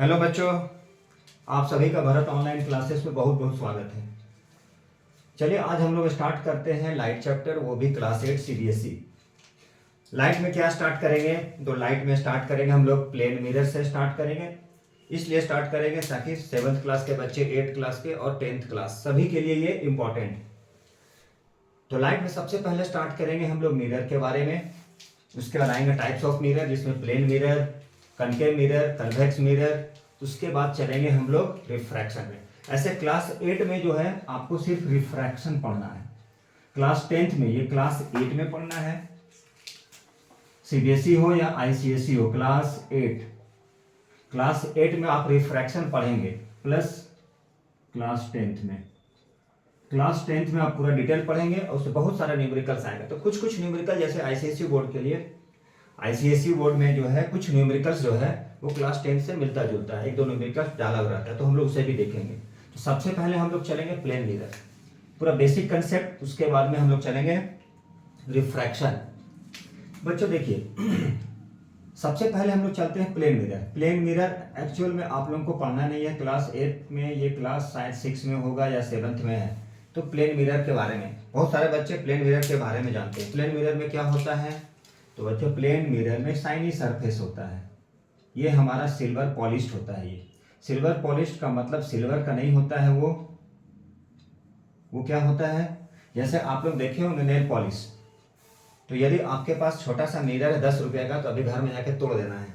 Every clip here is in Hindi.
हेलो बच्चों, आप सभी का भारत ऑनलाइन क्लासेस में बहुत बहुत स्वागत है। चलिए आज हम लोग स्टार्ट करते हैं लाइट चैप्टर, वो भी क्लास 8 सीबीएसई। लाइट में क्या स्टार्ट करेंगे? तो लाइट में स्टार्ट करेंगे हम लोग प्लेन मिरर से स्टार्ट करेंगे। इसलिए स्टार्ट करेंगे ताकि 7th क्लास के बच्चे, 8th क्लास के और 10th क्लास सभी के लिए ये इम्पॉर्टेंट है। तो लाइट में सबसे पहले स्टार्ट करेंगे हम लोग मिरर के बारे में। उसके बाद आएंगे टाइप्स ऑफ मिरर, जिसमें plane mirror, concave mirror, convex mirror. उसके बाद चलेंगे हम लोग रिफ्रैक्शन में। ऐसे क्लास 8 में जो है आपको सिर्फ रिफ्रैक्शन पढ़ना है। क्लास 10th में, ये क्लास 8 में पढ़ना है, सीबीएसई हो या आईसीएसई हो। क्लास 8 में आप रिफ्रैक्शन पढ़ेंगे, प्लस क्लास 10th में आप पूरा डिटेल पढ़ेंगे और उससे बहुत सारा न्यूमेरिकल्स आएगा। तो कुछ कुछ न्यूमेरिकल जैसे आईसीएसई बोर्ड के लिए, आईसीएसई बोर्ड में जो है कुछ न्यूमेरिकल्स जो है वो क्लास 10 से मिलता जुलता है, एक दो न्यूमेरिकल्स डाला हुआ रहता है, तो हम लोग उसे भी देखेंगे। तो सबसे पहले हम लोग चलेंगे प्लेन मिरर, पूरा बेसिक कंसेप्ट। उसके बाद में हम लोग चलेंगे रिफ्रैक्शन। बच्चों देखिए, सबसे पहले हम लोग चलते हैं plane mirror. Plane mirror actual में आप लोगों को पढ़ना नहीं है क्लास 8 में, ये क्लास शायद 6 में होगा या 7th में है। तो प्लेन मिरर के बारे में बहुत सारे बच्चे प्लेन मिरर के बारे में जानते हैं। प्लेन मिरर में क्या होता है? तो बच्चों प्लेन मिरर में शाइनी सरफेस होता है। ये हमारा सिल्वर पॉलिश्ड होता है। ये सिल्वर पॉलिश्ड का मतलब सिल्वर का नहीं होता है, वो क्या होता है? जैसे आप लोग देखे होंगे नेल पॉलिश, तो यदि आपके पास छोटा सा मिरर है 10 रुपये का, तो अभी घर में जाके तोड़ देना है,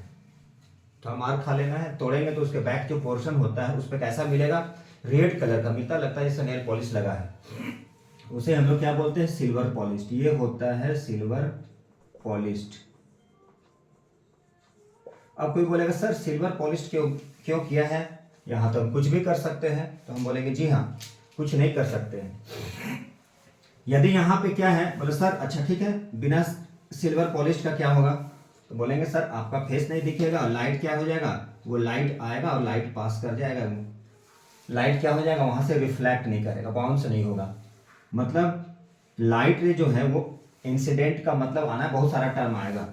तो मार खा लेना है। तोड़ेंगे तो उसके बैक जो पोर्शन होता है उस पर कैसा मिलेगा? रेड कलर का मिलता, लगता है जैसे नेल पॉलिश लगा है। उसे हम लोग क्या बोलते हैं? Silver polished. ये होता है सिल्वर पॉलिश्ड। अब कोई बोलेगा सर सिल्वर पॉलिश्ड क्यों किया है? यहाँ तो हम कुछ भी कर सकते हैं। तो हम बोलेंगे जी हाँ, कुछ नहीं कर सकते हैं। यदि यहाँ पे क्या है, बोले सर अच्छा ठीक है, बिना सिल्वर पॉलिश्ड का क्या होगा? तो बोलेंगे सर आपका फेस नहीं दिखेगा, लाइट क्या हो जाएगा? वो लाइट आएगा और लाइट पास कर जाएगा। लाइट क्या हो जाएगा? वहां से रिफ्लेक्ट नहीं करेगा, बाउंस नहीं होगा। मतलब लाइट रे जो है वो इंसिडेंट का मतलब आना, बहुत सारा टर्म आएगा।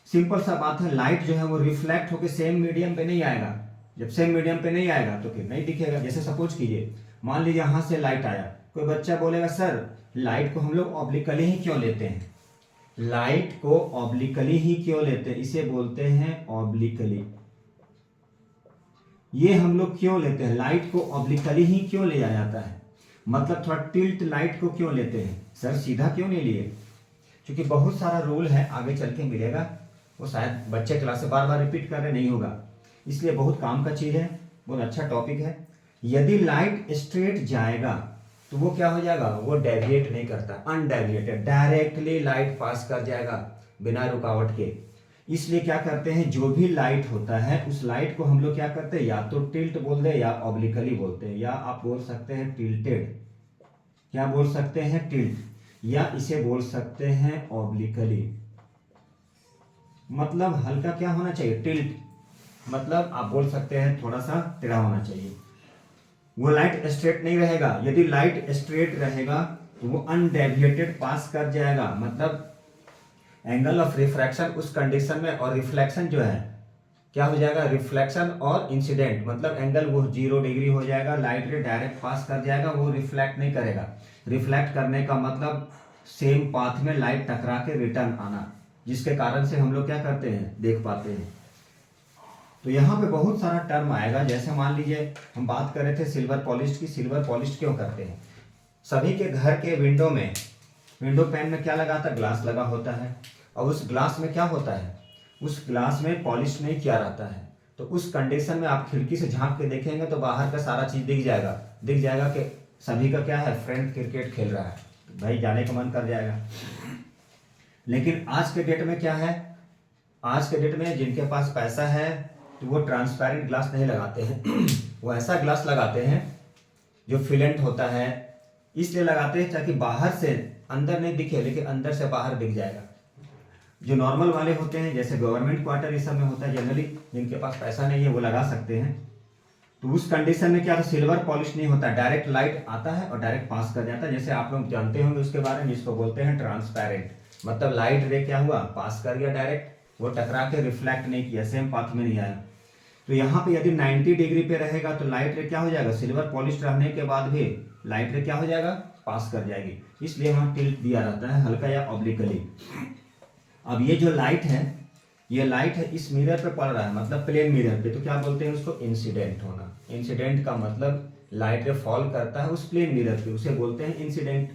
सिंपल सा बात है, लाइट जो है वो रिफ्लेक्ट होकर सेम मीडियम पे नहीं आएगा। जब सेम मीडियम पे नहीं आएगा तो फिर नहीं दिखेगा। जैसे सपोज कीजिए, मान लीजिए यहां से लाइट आया, कोई बच्चा बोलेगा सर लाइट को हम लोग ऑब्लिकली ही क्यों लेते हैं? लाइट को ऑब्लिकली ही क्यों लेते हैं? इसे बोलते हैं ऑब्लिकली। ये हम लोग क्यों लेते हैं? लाइट को ऑब्लिकली ही क्यों लिया जाता है? मतलब थोड़ा टिल्ट लाइट को क्यों लेते हैं? सर सीधा क्यों नहीं लिए? क्योंकि बहुत सारा रूल है, आगे चल के मिलेगा, वो शायद बच्चे क्लास से बार बार रिपीट कर रहे नहीं होगा, इसलिए बहुत काम का चीज़ है, बहुत अच्छा टॉपिक है। यदि लाइट स्ट्रेट जाएगा तो वो क्या हो जाएगा? वो डेविएट नहीं करता, अनडेविएटेड डायरेक्टली लाइट पास कर जाएगा बिना रुकावट के। इसलिए क्या करते हैं, जो भी लाइट होता है उस लाइट को हम लोग क्या करते हैं, या तो टिल्ट बोल दे या ऑब्लिकली बोलते हैं, या आप बोल सकते हैं टिल्टेड। क्या बोल सकते हैं? टिल्ट, या इसे बोल सकते हैं ऑब्लिकली। मतलब हल्का क्या होना चाहिए? टिल्ट। मतलब आप बोल सकते हैं थोड़ा सा टेढ़ा होना चाहिए। वो लाइट स्ट्रेट नहीं रहेगा। यदि लाइट स्ट्रेट रहेगा तो वो अनडेविएटेड पास कर जाएगा, मतलब एंगल ऑफ रिफ्रैक्शन उस कंडीशन में, और रिफ्लेक्शन जो है क्या हो जाएगा? रिफ्लेक्शन और इंसिडेंट, मतलब एंगल वो 0 डिग्री हो जाएगा। लाइट रे डायरेक्ट पास कर जाएगा, वो रिफ्लेक्ट नहीं करेगा। रिफ्लेक्ट करने का मतलब सेम पाथ में लाइट टकरा के रिटर्न आना, जिसके कारण से हम लोग क्या करते हैं, देख पाते हैं। तो यहाँ पे बहुत सारा टर्म आएगा। जैसे मान लीजिए हम बात कर रहे थे सिल्वर पॉलिश्ड की। सिल्वर पॉलिश्ड क्यों करते हैं? सभी के घर के विंडो में, विंडो पैन में क्या लगा था? ग्लास लगा होता है, और उस ग्लास में क्या होता है? उस ग्लास में पॉलिश नहीं किया रहता है। तो उस कंडीशन में आप खिड़की से झांक के देखेंगे तो बाहर का सारा चीज दिख जाएगा कि सभी का क्या है, फ्रेंड क्रिकेट खेल रहा है, तो भाई जाने का मन कर जाएगा। लेकिन आज के डेट में क्या है, आज के डेट में जिनके पास पैसा है तो वो ट्रांसपेरेंट ग्लास नहीं लगाते हैं वो ऐसा ग्लास लगाते हैं जो फिलेंट होता है। इसलिए लगाते हैं ताकि बाहर से अंदर नहीं दिखे, लेकिन अंदर से बाहर दिख जाएगा। जो नॉर्मल वाले होते हैं, जैसे गवर्नमेंट क्वार्टर इस सब में होता है, जनरली जिनके पास पैसा नहीं है वो लगा सकते हैं। तो उस कंडीशन में क्या था, सिल्वर पॉलिश नहीं होता, डायरेक्ट लाइट आता है और डायरेक्ट पास कर जाता है। जैसे आप लोग जानते होंगे उसके बारे में, जिसको बोलते हैं ट्रांसपेरेंट। मतलब लाइट रे क्या हुआ, पास कर गया डायरेक्ट, वो टकरा के रिफ्लेक्ट नहीं किया, सेम पाथ में नहीं आया। तो यहाँ पे यदि 90 डिग्री पे रहेगा तो लाइट रे क्या हो जाएगा, सिल्वर पॉलिश रहने के बाद भी लाइट रे क्या हो जाएगा, पास कर जाएगी, इसलिए वहाँ टिल्ट दिया रहता है हल्का या ऑब्लिकली। अब ये जो लाइट है, ये लाइट है इस मिरर पे पड़ रहा है, मतलब प्लेन मिरर पे, तो क्या बोलते हैं उसको, इंसिडेंट होना। इंसिडेंट का मतलब लाइट रे फॉल करता है उस प्लेन मिरर पे, उसे बोलते हैं इंसिडेंट।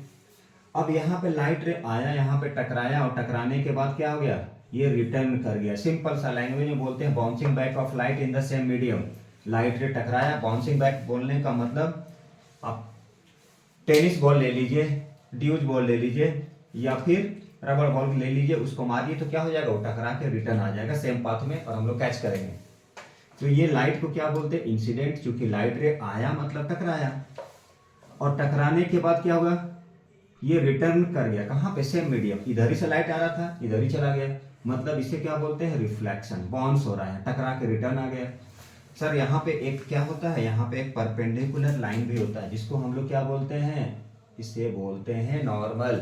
अब यहाँ पे लाइट रे आया, यहाँ पे टकराया, और टकराने के बाद क्या हो गया, ये रिटर्न कर गया। सिंपल सा लैंग्वेज में बोलते हैं bouncing back of light in the same medium. Light रे टकराया, बाउंसिंग बैक बोलने का मतलब आप टेनिस बॉल ले लीजिए, ड्यूज बॉल ले लीजिए, या फिर रबड़ बॉल ले लीजिए, उसको मारिए तो क्या हो जाएगा, वो टकरा के रिटर्न आ जाएगा सेम पाथ में, और हम लोग कैच करेंगे। तो ये लाइट को क्या बोलते हैं, इंसिडेंट। क्योंकि लाइट रे आया मतलब टकराया, और टकराने के बाद क्या हुआ, ये रिटर्न कर गया कहाँ पे, सेम मीडियम। इधर ही से लाइट आ रहा था, इधर ही चला गया, मतलब इसे क्या बोलते हैं, रिफ्लेक्शन। बाउंस हो रहा है, टकरा के रिटर्न आ गया। सर यहाँ पे एक क्या होता है, यहाँ पे एक परपेंडिकुलर लाइन भी होता है, जिसको हम लोग क्या बोलते हैं, इसे बोलते हैं नॉर्मल।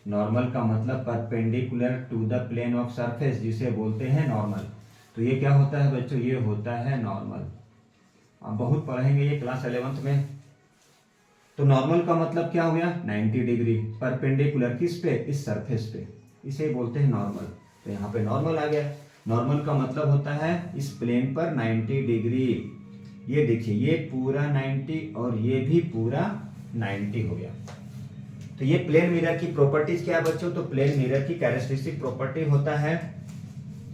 नॉर्मल का मतलब perpendicular to the plane of surface, जिसे बोलते हैं नॉर्मल। तो ये क्या होता है बच्चों, ये होता है नॉर्मल। आप बहुत पढ़ेंगे ये क्लास 11th में। तो नॉर्मल का मतलब क्या हो गया, 90 डिग्री परपेंडिकुलर, किस पे, इस सरफेस पे, इसे बोलते हैं नॉर्मल। तो यहाँ पे नॉर्मल आ गया। नॉर्मल का मतलब होता है इस प्लेन पर 90 डिग्री। ये देखिए, ये पूरा 90 और ये भी पूरा 90 हो गया। तो ये प्लेन मिरर की प्रॉपर्टीज क्या है बच्चों, तो प्लेन मिरर की कैरेक्टरिस्टिक प्रॉपर्टी होता है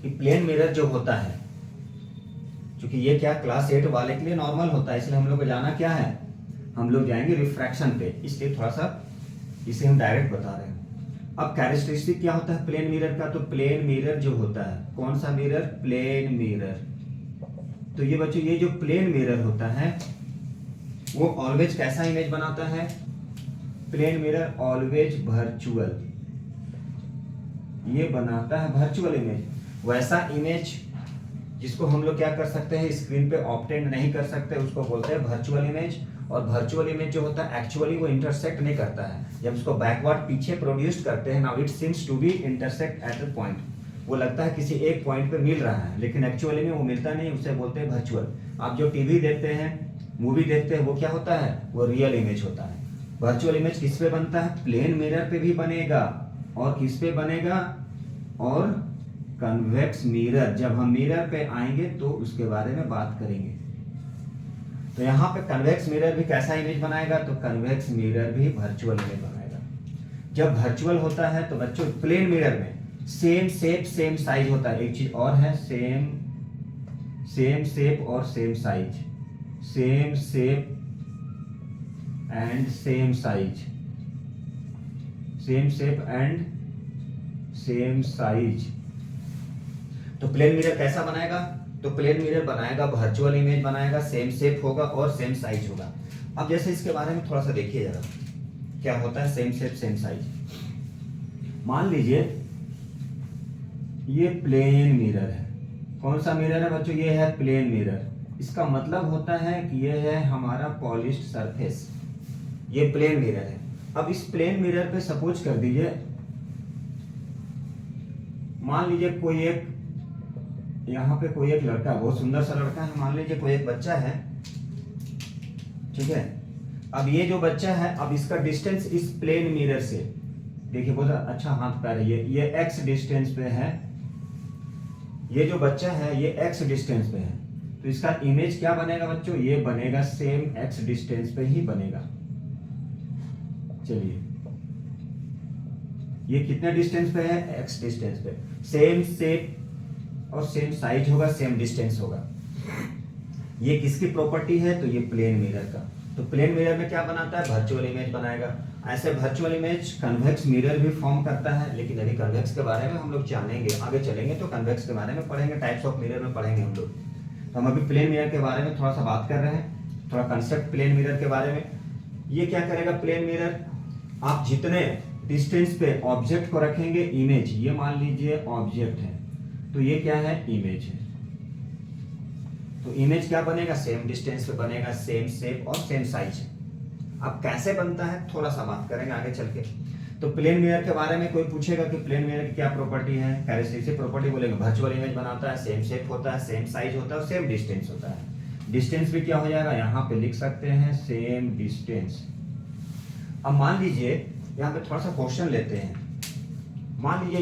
कि प्लेन मिरर जो होता है, क्योंकि ये क्या क्लास 8 वाले के लिए नॉर्मल होता है, इसलिए हम लोग को जाना क्या है, हम लोग जाएंगे रिफ्रैक्शन पे, इसलिए थोड़ा सा इसे हम डायरेक्ट बता रहे हैं। अब कैरेक्टरिस्टिक क्या होता है प्लेन मिरर का, तो प्लेन मिरर जो होता है, कौन सा मिरर, प्लेन मिरर। तो ये बच्चों, ये जो प्लेन मिरर होता है वो ऑलवेज कैसा इमेज बनाता है, प्लेन मिरर ऑलवेज वर्चुअल, ये बनाता है वर्चुअल इमेज। वैसा इमेज जिसको हम लोग क्या कर सकते हैं, स्क्रीन पे ऑब्टेन नहीं कर सकते, उसको बोलते हैं वर्चुअल इमेज। और वर्चुअल इमेज जो होता है एक्चुअली वो इंटरसेक्ट नहीं करता है। जब उसको बैकवर्ड पीछे प्रोड्यूस करते हैं, now it seems to be intersect at a point, वो लगता है किसी एक पॉइंट पे मिल रहा है, लेकिन एक्चुअली में वो मिलता नहीं, उसे बोलते हैं वर्चुअल। आप जो टीवी देखते हैं, मूवी देखते हैं, वो क्या होता है, वो रियल इमेज होता है। वर्चुअल इमेज किस पे बनता है, प्लेन मिरर पे भी बनेगा, और किस पे बनेगा, और कन्वेक्स मिरर। जब हम मिरर पे आएंगे तो उसके बारे में बात करेंगे। तो यहाँ पे कन्वेक्स मिरर भी कैसा इमेज बनाएगा, तो कन्वेक्स मिरर भी वर्चुअल इमेज बनाएगा। जब वर्चुअल होता है तो बच्चों प्लेन मिरर में सेम शेप सेम साइज होता है। एक चीज और है, सेम शेप और same size, same shape and same size, same shape and same size. तो प्लेन मिरर कैसा बनाएगा, तो प्लेन मिरर बनाएगा वर्चुअल इमेज बनाएगा, सेम शेप होगा और सेम साइज होगा। अब जैसे इसके बारे में थोड़ा सा देखिए जरा, क्या होता है सेम शेप सेम साइज। मान लीजिए ये प्लेन मिरर है, कौन सा मिरर है बच्चों, ये है प्लेन मिरर। इसका मतलब होता है कि ये है हमारा पॉलिश्ड सरफेस, ये प्लेन मिरर है। अब इस प्लेन मिरर पे सपोज कर दीजिए, मान लीजिए कोई एक, यहाँ पे कोई एक लड़का, बहुत सुंदर सा लड़का है, मान लीजिए कोई एक बच्चा है, ठीक है। अब ये जो बच्चा है, अब इसका डिस्टेंस इस प्लेन मिरर से, देखिए बहुत अच्छा हाथ पैर है, ये एक्स डिस्टेंस पे है, ये जो बच्चा है ये एक्स डिस्टेंस पे है। तो इसका इमेज क्या बनेगा बच्चों, ये बनेगा सेम एक्स डिस्टेंस पे ही बनेगा। चलिए, ये कितने डिस्टेंस पे है, एक्स डिस्टेंस पे, सेम शेप और सेम साइज होगा, सेम डिस्टेंस होगा। ये किसकी प्रॉपर्टी है, तो ये प्लेन मिरर का। तो प्लेन मिरर में क्या बनाता है, वर्चुअल इमेज बनाएगा। ऐसे वर्चुअल इमेज कन्वेक्स मिरर भी फॉर्म करता है, लेकिन अभी कन्वेक्स के बारे में हम लोग जानेंगे, आगे चलेंगे तो कन्वेक्स के बारे में पढ़ेंगे, टाइप्स ऑफ मिरर में पढ़ेंगे हम लोग। तो हम अभी प्लेन मिरर के बारे में थोड़ा सा बात कर रहे हैं, थोड़ा कंसेप्ट प्लेन मिरर के बारे में। ये क्या करेगा प्लेन मिरर, आप जितने डिस्टेंस पे ऑब्जेक्ट को रखेंगे, इमेज, ये मान लीजिए ऑब्जेक्ट है, तो ये क्या है, इमेज है। तो इमेज क्या बनेगा, सेम डिस्टेंस पे बनेगा, सेम शेप और सेम साइज है। अब कैसे बनता है थोड़ा सा बात करेंगे आगे चल के। तो प्लेन मिरर के बारे में कोई पूछेगा कि प्लेन मिरर की क्या प्रॉपर्टी है, कैरेक्टरिस्टिक प्रॉपर्टी बोलेंगे, वर्चुअल इमेज बनाता है, सेम शेप होता है, सेम साइज होता है, सेम डिस्टेंस होता है। डिस्टेंस भी क्या हो जाएगा, यहाँ पे लिख सकते हैं सेम डिस्टेंस। अब मान लीजिए यहाँ पे थोड़ा सा क्वेश्चन लेते हैं। मान लीजिए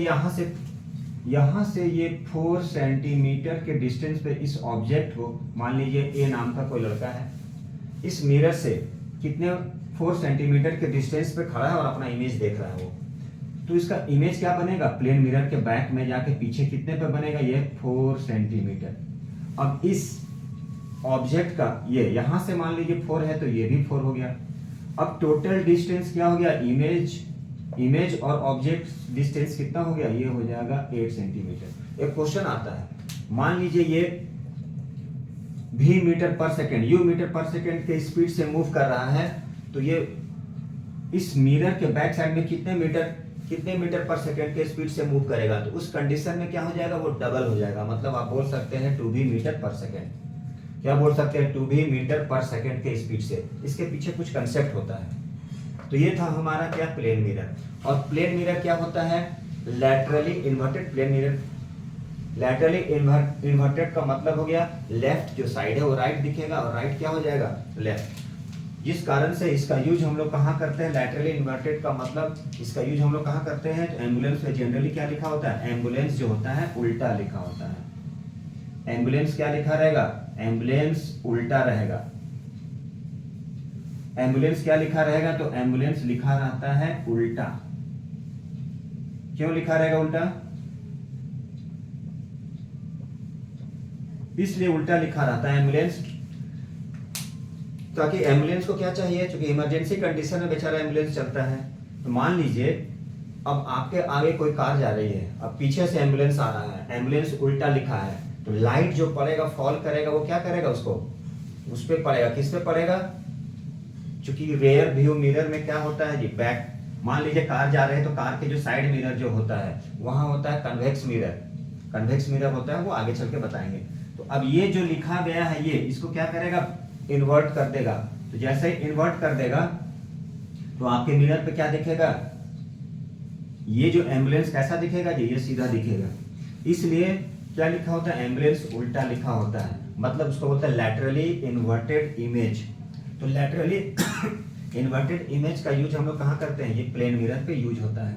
यहाँ से ये 4 सेंटीमीटर के डिस्टेंस पे इस ऑब्जेक्ट को, मान लीजिए ए नाम का कोई लड़का है, इस मिरर से कितने 4 सेंटीमीटर के डिस्टेंस पे खड़ा है और अपना इमेज देख रहा है वो। तो इसका इमेज क्या बनेगा, प्लेन मिरर के बैक में जाके पीछे कितने पे बनेगा, ये 4 सेंटीमीटर। अब इस ऑब्जेक्ट का ये यहाँ से मान लीजिए 4 है तो ये भी 4 हो गया। अब टोटल डिस्टेंस क्या हो गया, इमेज और ऑब्जेक्ट डिस्टेंस कितना हो गया, ये हो जाएगा 8 सेंटीमीटर। एक क्वेश्चन आता है, मान लीजिए ये v मीटर पर सेकेंड, u मीटर पर सेकेंड के स्पीड से मूव कर रहा है, तो ये इस मिरर के बैक साइड में कितने मीटर पर सेकेंड के स्पीड से मूव करेगा। तो उस कंडीशन में क्या हो जाएगा, वो डबल हो जाएगा। मतलब आप बोल सकते हैं 2v मीटर पर सेकेंड। क्या बोल सकते हैं, 2v मीटर पर सेकेंड के स्पीड से। इसके पीछे कुछ कंसेप्ट होता है। तो ये था हमारा क्या, प्लेन मिरर। और प्लेन मिरर क्या होता है, laterally inverted plane mirror. Laterally inverted का मतलब हो गया लेफ्ट जो साइड है वो राइट दिखेगा और राइट क्या हो जाएगा, लेफ्ट। जिस कारण से इसका यूज हम लोग कहाँ करते हैं, लैटरली इन्वर्टेड का मतलब इसका यूज हम लोग कहाँ करते हैं, तो एम्बुलेंस में जनरली क्या लिखा होता है, एम्बुलेंस जो होता है उल्टा लिखा होता है। एम्बुलेंस क्या लिखा रहेगा, एम्बुलेंस उल्टा रहेगा। एम्बुलेंस क्या लिखा रहेगा, तो एम्बुलेंस लिखा रहता है उल्टा। क्यों लिखा रहेगा उल्टा, इसलिए उल्टा लिखा रहता है एम्बुलेंस, ताकि एम्बुलेंस को क्या चाहिए, क्योंकि इमरजेंसी कंडीशन में बेचारा एम्बुलेंस चलता है। तो मान लीजिए अब आपके आगे कोई कार जा रही है, अब पीछे से एम्बुलेंस आ रहा है, एम्बुलेंस उल्टा लिखा है, तो लाइट जो पड़ेगा, फॉल करेगा, वो क्या करेगा, उसको उस पे पड़ेगा। किस पे पड़ेगा, क्योंकि रेयर व्यू मिरर में क्या होता है जी, बैक। मान लीजिए कार जा रहे हैं तो कार के जो साइड मिरर जो होता है वहां होता है कन्वेक्स मिरर। कन्वेक्स मिरर होता है, वो आगे चल के बताएंगे। तो अब ये जो लिखा गया है ये इसको क्या करेगा, इन्वर्ट कर देगा। तो जैसे ही इन्वर्ट कर देगा तो आपके मिरर पे क्या दिखेगा, ये जो एम्बुलेंस कैसा दिखेगा जी, ये सीधा दिखेगा। इसलिए क्या लिखा होता है, एम्बुलेंस उल्टा लिखा होता है, मतलब उसको बोलते हैं लैटरली इन्वर्टेड इमेज। तो लैटरली इन्वर्टेड इमेज का यूज हम लोग कहाँ करते हैं, ये प्लेन मिरर पे यूज होता है।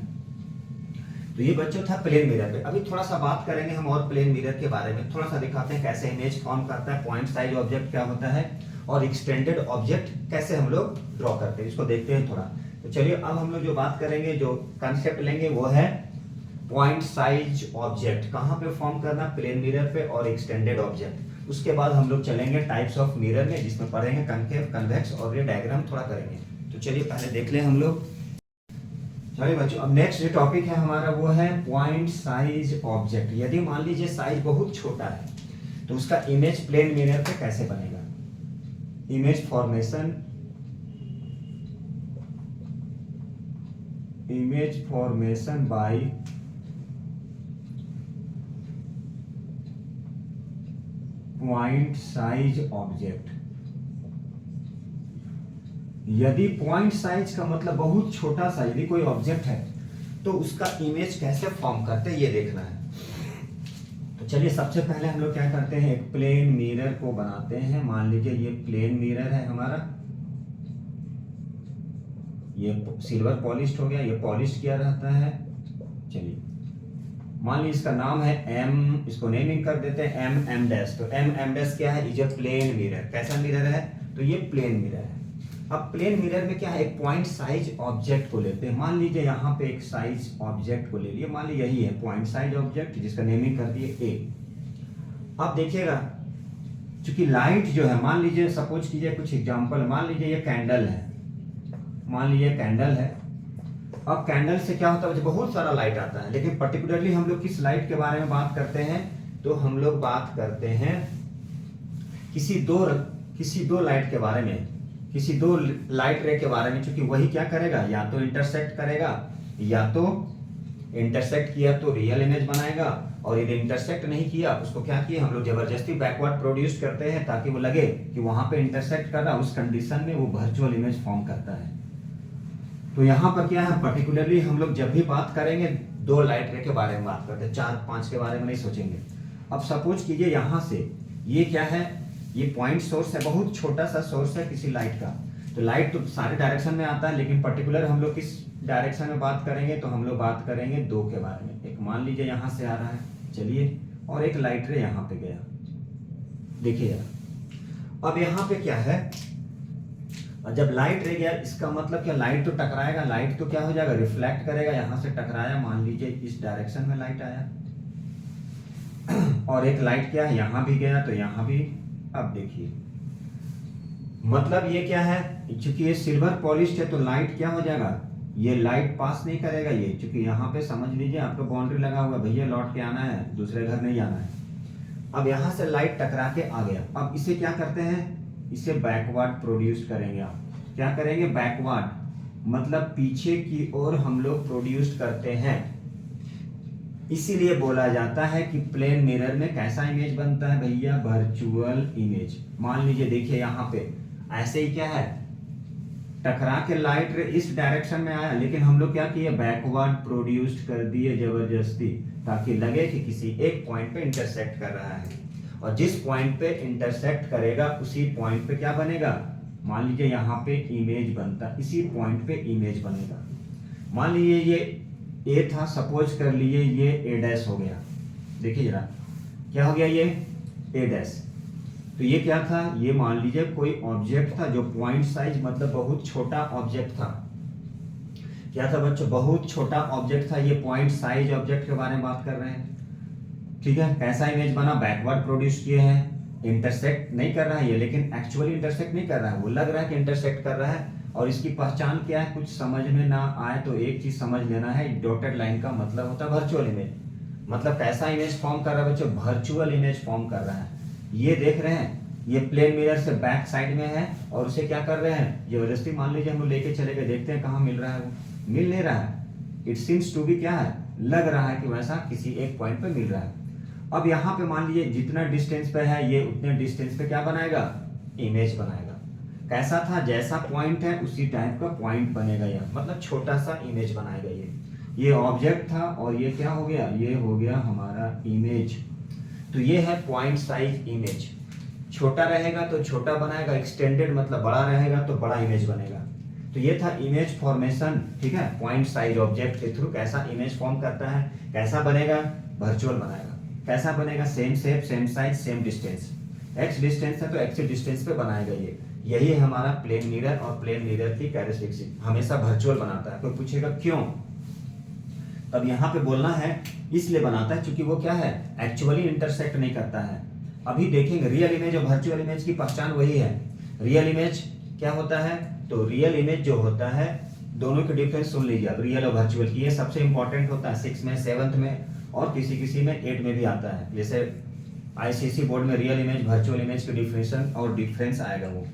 तो ये बच्चों था प्लेन मिरर पे। अभी थोड़ा सा बात करेंगे हम और प्लेन मिरर के बारे में, थोड़ा सा दिखाते हैं कैसे इमेज फॉर्म करता है, पॉइंट साइज ऑब्जेक्ट क्या होता है और एक्सटेंडेड ऑब्जेक्ट कैसे हम लोग ड्रॉ करते हैं, इसको देखते हैं थोड़ा। तो चलिए अब हम लोग जो बात करेंगे, जो कंसेप्ट लेंगे वो है पॉइंट साइज ऑब्जेक्ट। कहाँ पे फॉर्म करना, प्लेन मिरर पे और एक्सटेंडेड ऑब्जेक्ट। उसके बाद हम लोग चलेंगे टाइप्स ऑफ मिरर में, जिसमें पढ़ेंगे कनकेव, कन्वेक्स और ये डायग्राम थोड़ा करेंगे। तो चलिए पहले देख लें हम लोग। चलिए बच्चों, अब नेक्स्ट जो टॉपिक है हमारा वो है पॉइंट साइज ऑब्जेक्ट। यदि मान लीजिए साइज बहुत छोटा है तो उसका इमेज प्लेन मिरर पे कैसे बनेगा। Image formation by point size object. यदि पॉइंट साइज का मतलब बहुत छोटा सा यदि कोई ऑब्जेक्ट है तो उसका इमेज कैसे फॉर्म करते हैं ये देखना है। तो चलिए सबसे पहले हम लोग क्या करते हैं, एक प्लेन मिरर को बनाते हैं। मान लीजिए ये प्लेन मिरर है हमारा, ये सिल्वर पॉलिश्ड हो गया, ये पॉलिश किया रहता है। चलिए मान लीजिए इसका नाम है एम, इसको नेमिंग कर देते हैं एम डैश। तो एम डैश क्या है, इज ए प्लेन मिरर। कैसा मिरर है, तो ये प्लेन मिरर है। अब प्लेन मिरर में क्या है, एक पॉइंट साइज ऑब्जेक्ट को लेते हैं। मान लीजिए यहाँ पे एक साइज ऑब्जेक्ट को ले लिए, मान लीजिए यही है पॉइंट साइज ऑब्जेक्ट, जिसका नेमिंग कर दिए ए। अब देखिएगा चूंकि लाइट जो है, मान लीजिए सपोज कीजिए कुछ एग्जांपल, मान लीजिए ये कैंडल है, मान लीजिए कैंडल है। अब कैंडल से क्या होता है, बहुत सारा लाइट आता है, लेकिन पर्टिकुलरली हम लोग किस लाइट के बारे में बात करते हैं, तो हम लोग बात करते हैं किसी दो लाइट के बारे में, किसी दो लाइट रे के बारे में। चूंकि वही क्या करेगा, या तो इंटरसेक्ट करेगा, या तो इंटरसेक्ट किया तो रियल इमेज बनाएगा, और यदि इंटरसेक्ट नहीं किया उसको क्या किया हम लोग जबरदस्ती बैकवर्ड प्रोड्यूस करते हैं ताकि वो लगे कि वहां पे इंटरसेक्ट कर रहा, उस कंडीशन में वो वर्चुअल इमेज फॉर्म करता है। तो यहाँ पर क्या है, पर्टिकुलरली हम लोग जब भी बात करेंगे 2 लाइट रे के बारे में बात करते हैं, 4-5 के बारे में नहीं सोचेंगे। अब सपोज कीजिए यहाँ से ये क्या है, ये पॉइंट सोर्स है, बहुत छोटा सा सोर्स है किसी लाइट का। तो लाइट तो सारे डायरेक्शन में आता है, लेकिन पर्टिकुलर हम लोग किस डायरेक्शन में बात करेंगे, तो हम लोग बात करेंगे 2 के बारे में। एक मान लीजिए यहाँ से आ रहा है, चलिए, और एक लाइट रे यहाँ पे गया, देखिए यार। अब यहाँ पे क्या है, जब लाइट रे गया इसका मतलब क्या, लाइट तो टकराएगा, लाइट तो क्या हो जाएगा, रिफ्लेक्ट करेगा, यहाँ से टकराया, मान लीजिए इस डायरेक्शन में लाइट आया, और एक लाइट क्या है यहाँ भी गया, तो यहाँ भी। अब देखिए मतलब ये क्या है, चूंकि ये सिल्वर पॉलिश्ड है तो लाइट क्या हो जाएगा, ये लाइट पास नहीं करेगा ये, चूंकि यहाँ पे समझ लीजिए आपको बाउंड्री लगा हुआ, भैया लौट के आना है, दूसरे घर नहीं आना है। अब यहाँ से लाइट टकरा के आ गया, अब इसे क्या करते हैं, इसे बैकवर्ड प्रोड्यूस करेंगे। आप क्या करेंगे, बैकवर्ड मतलब पीछे की ओर हम लोग प्रोड्यूस करते हैं। इसीलिए बोला जाता है कि प्लेन मिरर में कैसा इमेज बनता है भैया, वर्चुअल इमेज। मान लीजिए देखिए यहाँ पे ऐसे ही क्या है, टकरा के लाइट इस डायरेक्शन में आया, लेकिन हम लोग क्या किए, बैकवर्ड प्रोड्यूस्ड कर दिए जबरदस्ती, ताकि लगे कि किसी एक पॉइंट पे इंटरसेक्ट कर रहा है, और जिस पॉइंट पे इंटरसेक्ट करेगा उसी पॉइंट पे क्या बनेगा, मान लीजिए यहाँ पे इमेज बनता, इसी पॉइंट पे इमेज बनेगा। मान लीजिए ये ए था, सपोज कर लीजिए ये ए डैश हो गया, देखिए जरा क्या हो गया, ये ए डैश। तो ये क्या था, ये मान लीजिए कोई ऑब्जेक्ट था जो पॉइंट साइज मतलब बहुत छोटा ऑब्जेक्ट था। क्या था बच्चों, बहुत छोटा ऑब्जेक्ट था, ये पॉइंट साइज ऑब्जेक्ट के बारे में बात कर रहे हैं। ठीक है, कैसा इमेज बना, बैकवर्ड प्रोड्यूस किए हैं, इंटरसेक्ट नहीं कर रहा है ये, लेकिन एक्चुअली इंटरसेक्ट नहीं कर रहा है, वो लग रहा है कि इंटरसेक्ट कर रहा है। और इसकी पहचान क्या है, कुछ समझ में ना आए तो एक चीज समझ लेना है, डॉटेड लाइन का मतलब होता है वर्चुअल इमेज। मतलब कैसा इमेज फॉर्म कर रहा है बच्चों, वर्चुअल इमेज फॉर्म कर रहा है। ये देख रहे हैं, ये प्लेन मिरर से बैक साइड में है, और उसे क्या कर रहे हैं, जबरदस्ती मान लीजिए हम लोग लेके चले गए, देखते हैं कहाँ मिल रहा है, वो मिल नहीं रहा है। इट सीम्स टू बी क्या है, लग रहा है कि वैसा किसी एक पॉइंट पे मिल रहा है। अब यहाँ पे मान लीजिए जितना डिस्टेंस पे है ये, उतने डिस्टेंस पे क्या बनाएगा, इमेज बनाएगा। कैसा था, जैसा पॉइंट है उसी टाइप का पॉइंट बनेगा, यह मतलब छोटा सा इमेज बनाएगा। ये ऑब्जेक्ट था और ये क्या हो गया, ये हो गया हमारा इमेज। तो ये है पॉइंट साइज इमेज। छोटा रहेगा तो छोटा बनाएगा, एक्सटेंडेड मतलब बड़ा रहेगा तो बड़ा इमेज बनेगा। तो ये था इमेज फॉर्मेशन। ठीक है, पॉइंट साइज ऑब्जेक्ट के थ्रू कैसा इमेज फॉर्म करता है, कैसा बनेगा, वर्चुअल बनाएगा। कैसा बनेगा, same shape, same size, same distance. X distance है तो एक्स डिस्टेंस पे बनाएगा ये। यही है हमारा प्लेन मिरर, और प्लेन मिरर की कैरेक्टरिस्टिक हमेशा वर्चुअल बनाता है। कोई पूछेगा क्यों, तब यहाँ पे बोलना है इसलिए बनाता है क्योंकि वो क्या है, एक्चुअली इंटरसेक्ट नहीं करता है। अभी देखेंगे रियल इमेज और वर्चुअल इमेज की पहचान वही है। रियल इमेज क्या होता है, तो रियल इमेज जो होता है, दोनों के डिफरेंस सुन लीजिए अब, रियल और वर्चुअल की। ये सबसे इंपॉर्टेंट होता है 6 में, 7th में, और किसी किसी में 8 में भी आता है। जैसे आईसीएसई बोर्ड में रियल इमेज वर्चुअल इमेज के डिफरेंस और डिफरेंस आएगा वो।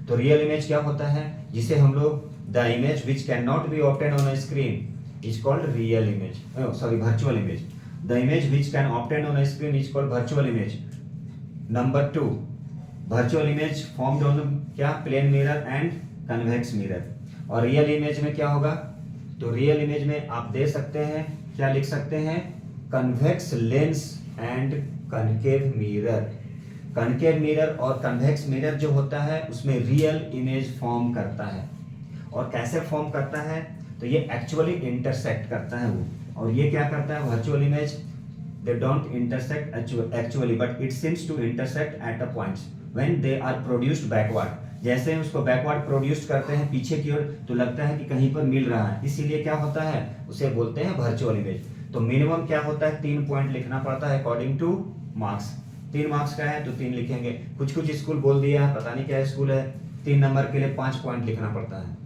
तो रियल इमेज क्या होता है, जिसे हम लोग the image which can not be obtain on a screen is called real image, sorry virtual image. The image which can obtain on a screen is called virtual image. Number 2, virtual image formed on क्या, plane mirror and convex mirror. और रियल इमेज में क्या होगा, तो रियल इमेज में आप दे सकते हैं, क्या लिख सकते हैं, convex lens and concave mirror. Concave mirror और कन्वेक्स मिरर जो होता है उसमें रियल इमेज फॉर्म करता है। और कैसे फॉर्म करता है, तो ये एक्चुअली इंटरसेक्ट करता है वो। और ये क्या करता है, virtual image they don't intersect actually but it seems to intersect at a points when they are produced backward। जैसे ही उसको बैकवर्ड प्रोड्यूस करते हैं पीछे की ओर, तो लगता है कि कहीं पर मिल रहा है, इसीलिए क्या होता है, उसे बोलते हैं वर्चुअल इमेज। तो मिनिमम क्या होता है, 3 पॉइंट लिखना पड़ता है अकॉर्डिंग टू मार्क्स। 3 मार्क्स का है तो 3 लिखेंगे। कुछ कुछ स्कूल बोल दिया है, पता नहीं क्या स्कूल है, 3 नंबर के लिए 5 पॉइंट लिखना पड़ता है।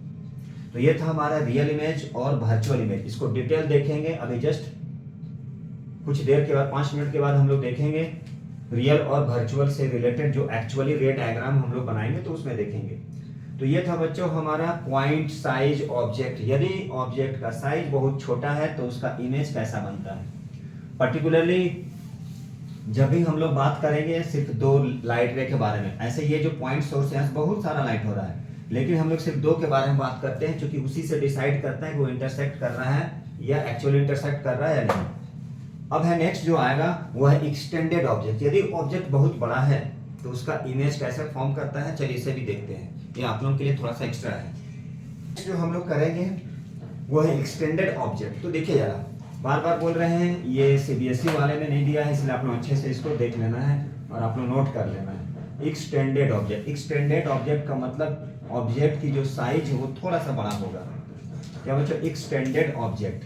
तो ये था हमारा रियल इमेज और वर्चुअल इमेज। इसको डिटेल देखेंगे अभी, जस्ट कुछ देर के बाद, 5 मिनट के बाद हम लोग देखेंगे रियल और वर्चुअल से रिलेटेड जो एक्चुअली रे डायग्राम हम लोग बनाएंगे तो उसमें देखेंगे। तो ये था बच्चों हमारा पॉइंट साइज ऑब्जेक्ट। यदि ऑब्जेक्ट का साइज बहुत छोटा है तो उसका इमेज कैसा बनता है। पर्टिकुलरली जब भी हम लोग बात करेंगे सिर्फ 2 लाइट रे के बारे में, ऐसे ये जो पॉइंट सोर्स है बहुत सारा लाइट हो रहा है, लेकिन हम लोग सिर्फ दो के बारे में बात करते हैं, क्योंकि उसी से डिसाइड करते हैं कि वो इंटरसेक्ट कर रहा है या एक्चुअली इंटरसेक्ट कर रहा है या नहीं। अब है नेक्स्ट जो आएगा वो है एक्सटेंडेड ऑब्जेक्ट। यदि ऑब्जेक्ट बहुत बड़ा है तो उसका इमेज कैसे फॉर्म करता है, चलिए इसे भी देखते हैं, ये आप लोगों के लिए थोड़ा सा एक्स्ट्रा है। जो हम लोग करेंगे वो है एक्सटेंडेड ऑब्जेक्ट। तो देखिए जरा, बार बार बोल रहे हैं, ये सीबीएसई वाले ने नहीं दिया है, इसलिए आप लोग अच्छे से इसको देख लेना है और आप लोग नोट कर लेना है। एक्सटेंडेड ऑब्जेक्ट, एक्सटेंडेड ऑब्जेक्ट का मतलब ऑब्जेक्ट की जो साइज है वो थोड़ा सा बड़ा होगा। क्या बच्चों, एक्सटेंडेड ऑब्जेक्ट,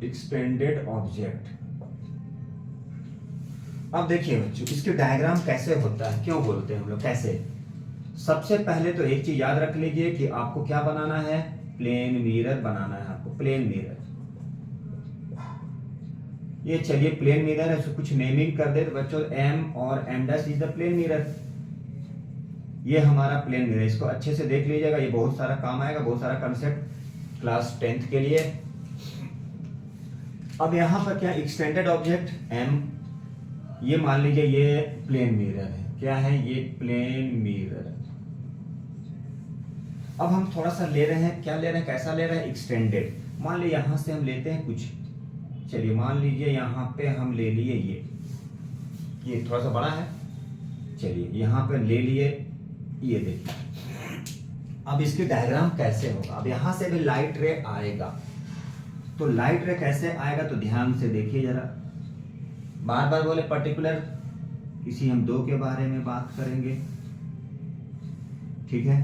एक्सटेंडेड ऑब्जेक्ट। अब देखिए बच्चों, इसके डायग्राम कैसे होता है, क्यों बोलते हैं हम लोग कैसे। सबसे पहले तो एक चीज याद रख लीजिए कि आपको क्या बनाना है, प्लेन मिरर बनाना है आपको, प्लेन मिरर। ये चलिए प्लेन मिरर है, कुछ नेमिंग कर दे तो बच्चों एम और M dash is the plane mirror. ये हमारा प्लेन मिरर, इसको अच्छे से देख लीजिएगा, ये बहुत सारा काम आएगा, बहुत सारा कंसेप्ट क्लास 10th के लिए। अब यहाँ पर क्या एक्सटेंडेड ऑब्जेक्ट एम, ये मान लीजिए ये प्लेन मिरर है, क्या है ये प्लेन मिरर। अब हम थोड़ा सा ले रहे हैं, क्या ले रहे हैं, कैसा ले रहे हैं, एक्सटेंडेड। मान लीजिए यहां से हम लेते हैं कुछ, चलिए मान लीजिए यहाँ पे हम ले लिए ये थोड़ा सा बड़ा है, चलिए यहाँ पे ले लिए, ये देखिए। अब इसकी डायग्राम कैसे होगा, अब यहां से भी लाइट रे आएगा, तो लाइट रे कैसे आएगा तो ध्यान से देखिए जरा, बार बार बोले पर्टिकुलर किसी हम दो के बारे में बात करेंगे, ठीक है।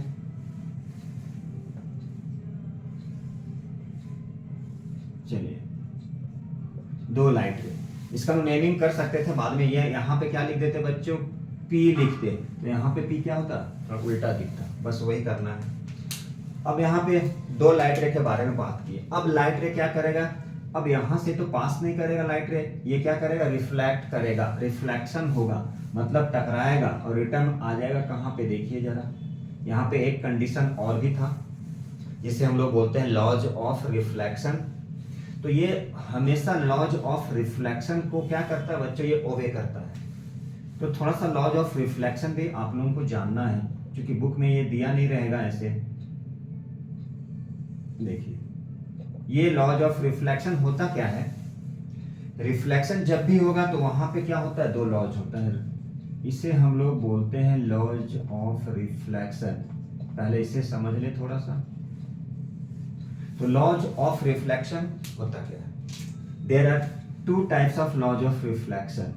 चलिए दो लाइट रे, इसका हम नेमिंग कर सकते थे बाद में, ये यहाँ पे क्या लिख देते बच्चों, P लिखते, तो यहाँ पे P क्या होता, उल्टा दिखता, बस वही करना है। अब यहाँ पे दो लाइट रे के बारे में बात की। अब लाइट रे क्या करेगा, अब यहां से तो पास नहीं करेगा लाइट रे, ये क्या करेगा, रिफ्लेक्ट करेगा, रिफ्लेक्शन होगा, मतलब टकराएगा और रिटर्न आ जाएगा कहाँ पे, देखिए जरा। यहाँ पे एक कंडीशन और भी था जिसे हम लोग बोलते हैं लॉज ऑफ रिफ्लेक्शन। तो ये हमेशा लॉज ऑफ रिफ्लेक्शन को क्या करता है बच्चों, ये ओबे करता है। तो थोड़ा सा लॉज ऑफ रिफ्लेक्शन भी आप लोगों को जानना है, क्योंकि बुक में ये दिया नहीं रहेगा ऐसे। देखिए ये लॉज ऑफ रिफ्लेक्शन होता क्या है, रिफ्लेक्शन जब भी होगा तो वहां पे क्या होता है, दो लॉज होता है, इसे हम लोग बोलते हैं लॉज ऑफ रिफ्लेक्शन। पहले इसे समझ ले थोड़ा सा। तो लॉज ऑफ रिफ्लेक्शन होता क्या है, there are two types of laws of reflection.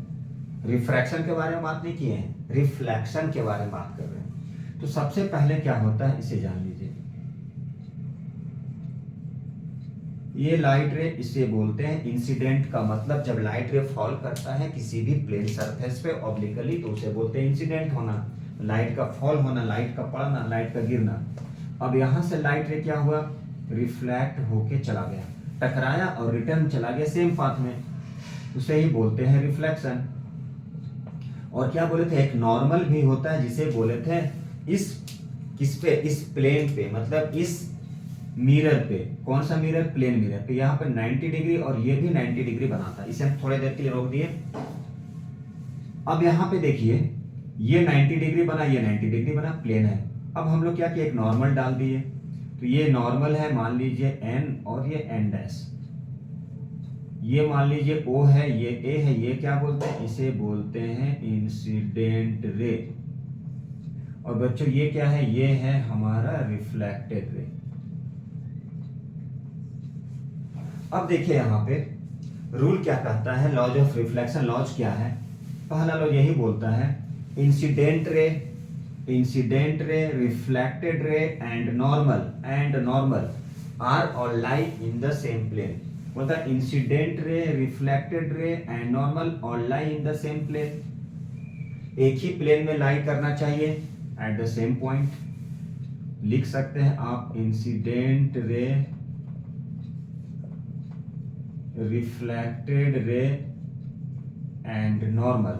Refraction के बारे में बात नहीं किए हैं, रिफ्लेक्शन के बारे में बात कर रहे हैं। तो सबसे पहले क्या होता है इसे जान लीजिए, ये लाइट रे, इसे बोलते हैं इंसिडेंट का मतलब जब लाइट रे फॉल करता है किसी भी प्लेन सरफेस पे ऑब्लिकली तो उसे बोलते हैं इंसिडेंट होना, लाइट का फॉल होना, लाइट का पड़ना, लाइट का गिरना। अब यहां से लाइट रे क्या हुआ, रिफ्लेक्ट होके चला गया, टकराया और रिटर्न चला गया सेम पाथ में, उसे ही बोलते हैं रिफ्लेक्शन। और क्या बोले थे, एक नॉर्मल भी होता है जिसे बोले थे इस किस पे, इस प्लेन पे, मतलब इस मिरर पे। कौन सा मिरर, प्लेन मिरर पे। यहाँ पे 90 डिग्री और ये भी 90 डिग्री बनाता है, इसे हम थोड़ी देर के लिए रोक दिए। अब यहाँ पे देखिए ये 90 डिग्री बना, ये 90 डिग्री बना, प्लेन है। अब हम लोग क्या किए, एक नॉर्मल डाल दिए, तो ये नॉर्मल है मान लीजिए n और ये n डैश, ये मान लीजिए O है, ये A है, ये क्या बोलते हैं, इसे बोलते हैं इंसिडेंट रे। और बच्चों ये क्या है, ये है हमारा रिफ्लेक्टेड रे। अब देखिए यहाँ पे रूल क्या कहता है, लॉज ऑफ रिफ्लेक्शन। लॉज क्या है, पहला लॉज यही बोलता है incident ray, reflected ray and normal are और लाई इन द सेम प्लेन। बोलता है incident ray, reflected ray and normal और लाई इन द सेम प्लेन। एक ही प्लेन में लाई करना चाहिए एट द सेम पॉइंट। लिख सकते हैं आप incident ray, reflected ray and normal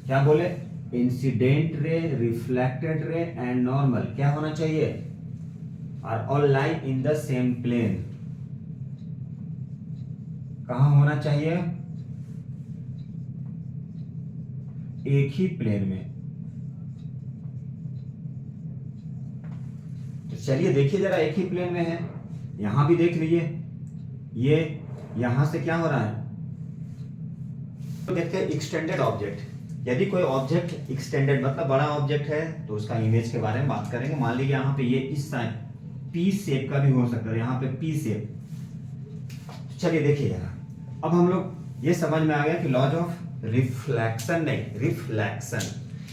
क्या बोले, incident ray, reflected ray and normal क्या होना चाहिए, are all lie in the same plane. कहाँ होना चाहिए, एक ही प्लेन में। तो चलिए देखिए जरा, एक ही प्लेन में है, यहां भी देख लीजिए, ये यहां से क्या हो रहा है, तो देखते हैं एक्सटेंडेड ऑब्जेक्ट। यदि कोई ऑब्जेक्ट एक्सटेंडेड मतलब बड़ा ऑब्जेक्ट है तो उसका इमेज के बारे में बात करेंगे। मान लीजिए यहाँ पे ये इस साइड पी शेप का भी हो सकता है, यहाँ पे पी शेप। चलिए देखिए जरा, अब हम लोग ये समझ में आ गया कि लॉज ऑफ रिफ्लेक्शन नहीं रिफ्लेक्शन,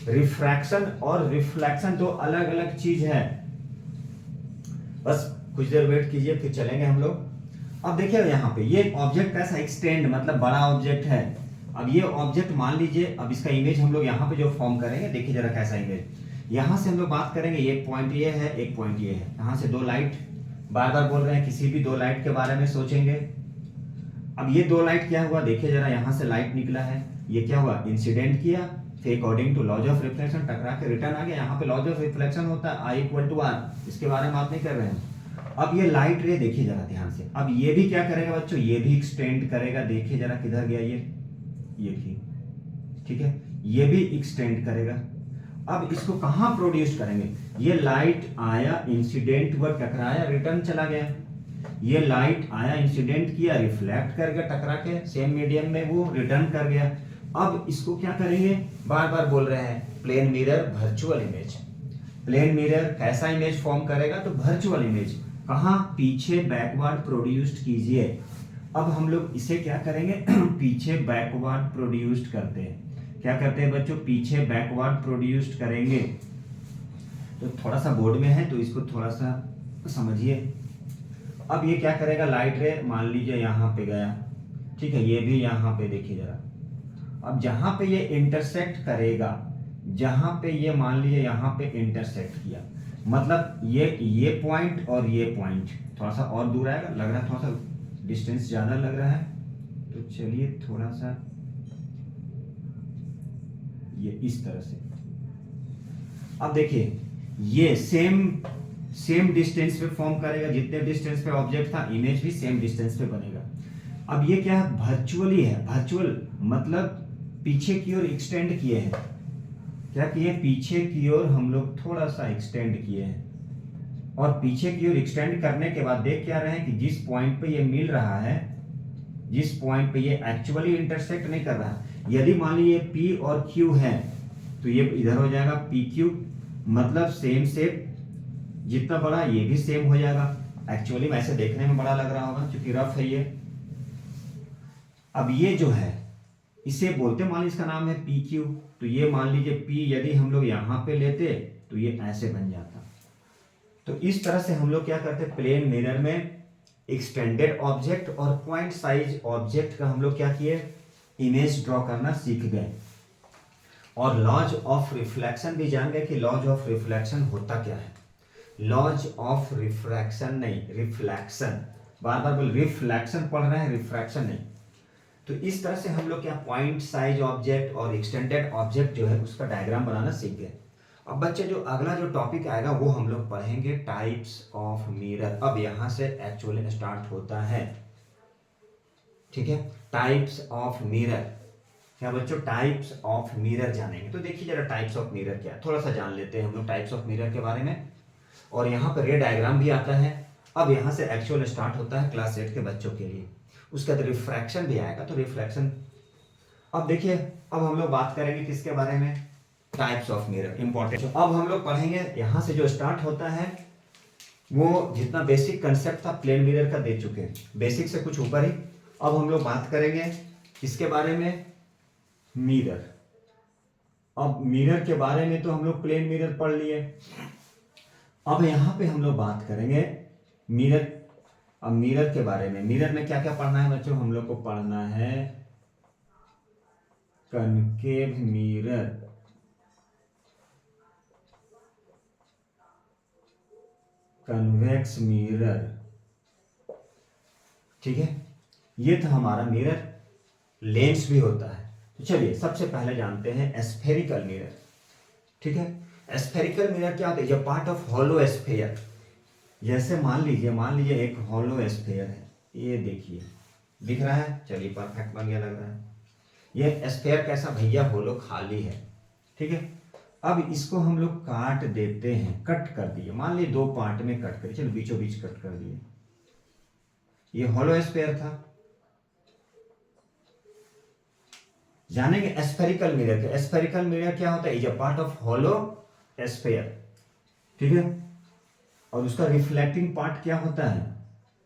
रिफ्रैक्शन और रिफ्लेक्शन दो अलग अलग चीज है। बस कुछ देर वेट कीजिए फिर चलेंगे हम लोग। अब देखिए यहाँ पे ये ऑब्जेक्ट कैसा एक्सटेंड मतलब बड़ा ऑब्जेक्ट है। अब ये ऑब्जेक्ट मान लीजिए, अब इसका इमेज हम लोग यहाँ पे जो फॉर्म करेंगे, देखिए जरा कैसा इमेज। यहाँ से हम लोग बात करेंगे, एक पॉइंट ये है, एक पॉइंट ये है, यहाँ से दो लाइट, बार बार बोल रहे हैं किसी भी दो लाइट के बारे में सोचेंगे। अब ये दो लाइट क्या हुआ, देखिए जरा, यहाँ से लाइट निकला है, ये क्या हुआ, इंसिडेंट किया, फिर according to laws of reflection टकरा के रिटर्न आ गया। यहाँ पे लॉज ऑफ रिफ्लेक्शन होता है I = R, इसके बारे में बात नहीं कर रहे हैं। अब ये लाइट रे देखिए जरा ध्यान से, अब ये भी क्या करेगा बच्चों, ये भी एक्सटेंड करेगा। देखिए जरा किधर गया ये भी, ठीक है, ये भी एक्सटेंड करेगा। अब इसको कहां प्रोड्यूस करेंगे, ये लाइट आया, इंसिडेंट हुआ, टकराया, रिटर्न चला गया। ये लाइट आया, इंसिडेंट किया, रिफ्लेक्ट कर गया, टकरा के सेम मीडियम में वो रिटर्न कर गया। अब इसको क्या करेंगे, बार बार बोल रहे हैं, plane mirror virtual image. Plane mirror कैसा इमेज फॉर्म करेगा, तो वर्चुअल इमेज। कहां, पीछे बैकवर्ड प्रोड्यूस्ड कीजिए। अब हम लोग इसे क्या करेंगे, पीछे बैकवर्ड प्रोड्यूस्ड करते हैं। क्या करते हैं बच्चों, पीछे बैकवर्ड प्रोड्यूस्ड करेंगे। तो थोड़ा सा बोर्ड में है तो इसको थोड़ा सा समझिए। अब ये क्या करेगा, लाइट रे मान लीजिए यहाँ पे गया, ठीक है, ये भी यहाँ पे देखिए जरा। अब जहां पे ये इंटरसेक्ट करेगा, जहां पे ये मान लीजिए यहाँ पे इंटरसेक्ट किया, मतलब ये पॉइंट और ये पॉइंट थोड़ा सा और दूर आएगा, लग रहा है थोड़ा सा डिस्टेंस ज्यादा लग रहा है, तो चलिए थोड़ा सा ये इस तरह से। अब देखिए ये सेम डिस्टेंस पे फॉर्म करेगा, जितने डिस्टेंस पे ऑब्जेक्ट था, इमेज भी सेम डिस्टेंस पे बनेगा। अब ये क्या है, वर्चुअली है। वर्चुअल मतलब पीछे की ओर एक्सटेंड किए हैं। क्या किए, पीछे की ओर हम लोग थोड़ा सा एक्सटेंड किए हैं, और पीछे की ओर एक्सटेंड करने के बाद देख क्या रहे हैं कि जिस पॉइंट पे ये मिल रहा है, जिस पॉइंट पे ये एक्चुअली इंटरसेक्ट नहीं कर रहा है, यदि मान लीजिए P और Q है तो ये इधर हो जाएगा PQ, मतलब सेम शेप, जितना बड़ा ये भी सेम हो जाएगा। एक्चुअली वैसे देखने में बड़ा लग रहा होगा क्योंकि रफ है ये। अब ये जो है इसे बोलते, मान लीजिए इसका नाम है PQ, तो ये मान लीजिए P यदि हम लोग यहाँ पे लेते तो ये ऐसे बन जाता। तो इस तरह से हम लोग क्या करते, प्लेन मिरर में एक्सटेंडेड ऑब्जेक्ट और पॉइंट साइज ऑब्जेक्ट का हम लोग क्या किए, इमेज ड्रॉ करना सीख गए। और लॉज ऑफ रिफ्लेक्शन भी जान गए कि लॉज ऑफ रिफ्लेक्शन होता क्या है। लॉज ऑफ रिफ्रैक्शन नहीं, रिफ्लेक्शन, बार बार बोल, रिफ्लेक्शन पढ़ रहे हैं, रिफ्रैक्शन नहीं। तो इस तरह से हम लोग क्या, पॉइंट साइज ऑब्जेक्ट और एक्सटेंडेड ऑब्जेक्ट जो है उसका डायग्राम बनाना सीख गए। अब बच्चे जो अगला जो टॉपिक आएगा वो हम लोग पढ़ेंगे टाइप्स ऑफ मिरर। अब यहां से एक्चुअली स्टार्ट होता है, ठीक है, टाइप्स ऑफ मिरर। क्या बच्चों, टाइप्स ऑफ मिरर जानेंगे। तो देखिए जरा टाइप्स ऑफ मिरर क्या है, थोड़ा सा जान लेते हैं हम लोग टाइप्स ऑफ मिरर के बारे में। और यहाँ पर रे डायग्राम भी आता है। अब यहाँ से एक्चुअल स्टार्ट होता है क्लास 8 के बच्चों के लिए। उसके बाद रिफ्रैक्शन भी आएगा, तो रिफ्रैक्शन। अब देखिए, अब हम लोग बात करेंगे किसके बारे में, टाइप्स ऑफ मिरर, इंपॉर्टेंट। अब हम लोग पढ़ेंगे, यहाँ से जो स्टार्ट होता है वो जितना बेसिक कंसेप्ट था प्लेन मिरर का दे चुके हैं, बेसिक से कुछ ऊपर ही। अब हम लोग बात करेंगे किसके बारे में, मिरर। अब मिरर के बारे में तो हम लोग प्लेन मिरर पढ़ लिए। अब यहाँ पे हम लोग बात करेंगे मिरर। अब मिरर के बारे में, मिरर में क्या क्या पढ़ना है बच्चों, हम लोग को पढ़ना है कनकेव मिरर, कन्वेक्स मिरर, ठीक है। ये था हमारा मिरर। लेंस भी होता है। तो चलिए सबसे पहले जानते हैं स्फेरिकल मिरर, ठीक है। स्फेरिकल मिरर क्या होता है, पार्ट ऑफ हॉलो स्फेयर। जैसे मान लीजिए एक हॉलो स्फेयर है, ये देखिए दिख रहा है, चलिए परफेक्ट बन गया लग रहा है। ये स्फेयर कैसा भैया, होलो खाली है, ठीक है। अब इसको हम लोग काट देते हैं, कट कर दिए, मान लीजिए 2 पार्ट में कट करिए, चलो बीचों बीच कट कर दिए। ये होलो स्फेयर था। जानेंगे स्फेरिकल मिरर के। स्फेरिकल मिरर क्या होता है, is a part of hollow sphere, ठीक है। और उसका रिफ्लेक्टिंग पार्ट क्या होता है,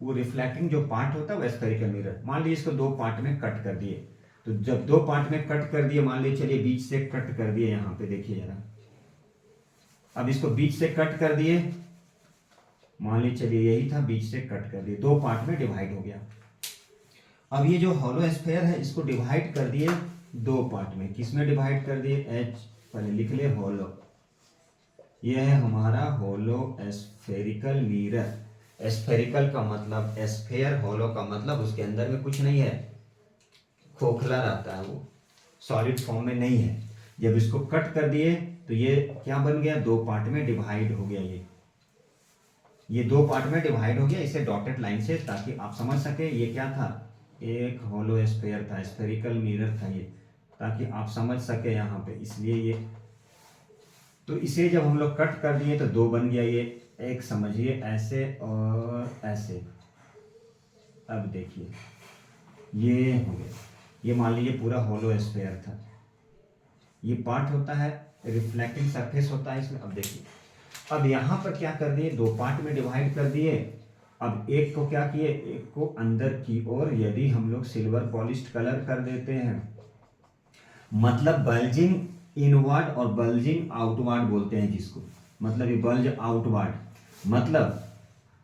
वो रिफ्लेक्टिंग जो पार्ट होता है वो स्फेरिकल मिरर। मान लीजिए इसको 2 पार्ट में कट कर दिए, तो जब 2 पार्ट में कट कर दिए, मान लीजिए चलिए बीच से कट कर दिए, यहां पे देखिए जरा, अब इसको बीच से कट कर दिए, मान लीजिए चलिए यही था, बीच से कट कर दिए, 2 पार्ट में डिवाइड हो गया। अब ये जो होलो स्फेयर है इसको डिवाइड कर दिए 2 पार्ट में, किसमें डिवाइड कर दिए, एच, पहले लिख ले होलो, ये है हमारा होलो स्फेरिकल मिरर। स्फेरिकल का मतलब स्फेयर, होलो का मतलब उसके अंदर में कुछ नहीं है, खोखला रहता है, वो सॉलिड फॉर्म में नहीं है। जब इसको कट कर दिए तो ये क्या बन गया, 2 पार्ट में डिवाइड हो गया। ये 2 पार्ट में डिवाइड हो गया, इसे डॉटेड लाइन से, ताकि आप समझ सके ये क्या था, एक होलो स्फेयर था, स्फेरिकल मिरर था ये, ताकि आप समझ सके यहाँ पे, इसलिए ये। तो इसे जब हम लोग कट कर दिए तो 2 बन गया, ये एक समझिए ऐसे और ऐसे। अब देखिए ये हो गया, ये मान लीजिए पूरा होलो स्फेयर था, ये पार्ट होता है, रिफ्लेक्टिंग सरफेस होता है इसमें। अब देखिए, अब यहाँ पर क्या कर दिए, 2 पार्ट में डिवाइड कर दिए। अब एक को क्या किए, एक को अंदर की ओर यदि हम लोग सिल्वर पॉलिश्ड कलर कर देते हैं, मतलब बल्जिंग इनवर्ड और बल्जिंग आउटवर्ड बोलते हैं जिसको, मतलब ये बल्ज आउटवर्ड, मतलब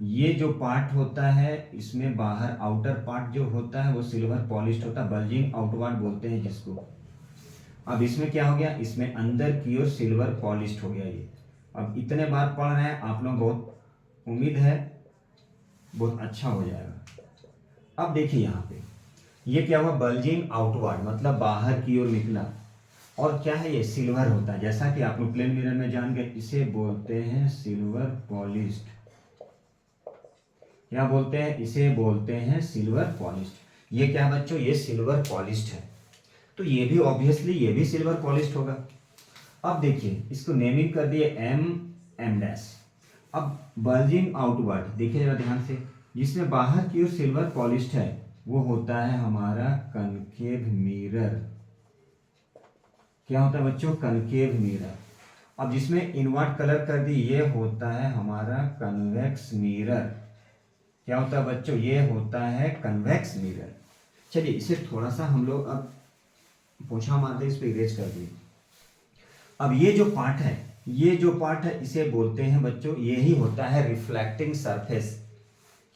ये जो पार्ट होता है इसमें बाहर आउटर पार्ट जो होता है वो सिल्वर पॉलिश्ड होता है, बल्जिंग आउटवर्ड बोलते हैं जिसको। अब इसमें क्या हो गया, इसमें अंदर की ओर सिल्वर पॉलिश्ड हो गया ये। अब इतने बार पढ़ रहे हैं आप लोग, बहुत उम्मीद है बहुत अच्छा हो जाएगा। अब देखिए यहाँ पे ये क्या हुआ, बल्जिंग आउटवर्ड मतलब बाहर की ओर निकला, और क्या है ये, सिल्वर होता है, जैसा कि आप लोग प्लेन मिरर में जान गए, इसे बोलते हैं सिल्वर पॉलिश्ड। क्या बोलते हैं, इसे बोलते हैं सिल्वर पॉलिश्ड। ये क्या बच्चों, ये सिल्वर पॉलिश्ड है, तो ये भी ऑब्वियसली ये भी सिल्वर पॉलिश्ड होगा। अब देखिए इसको नेमिंग कर दिए एम डैश। अब बल्जिंग आउटवर्ड देखिए जरा ध्यान से, जिसमें बाहर की ओर सिल्वर पॉलिश्ड है वो होता है हमारा कनकेव मिरर। क्या होता है बच्चों, कनकेव मिरर। अब जिसमें इनवर्ट कलर कर दी ये होता है हमारा कन्वेक्स मिरर। क्या होता है बच्चों, ये होता है कन्वेक्स मिरर। चलिए इसे थोड़ा सा हम लोग अब पोछा मारते इस पे इरेज कर दिए। अब ये जो पार्ट है, ये जो पार्ट है इसे बोलते हैं बच्चों, ये ही होता है रिफ्लेक्टिंग सरफेस।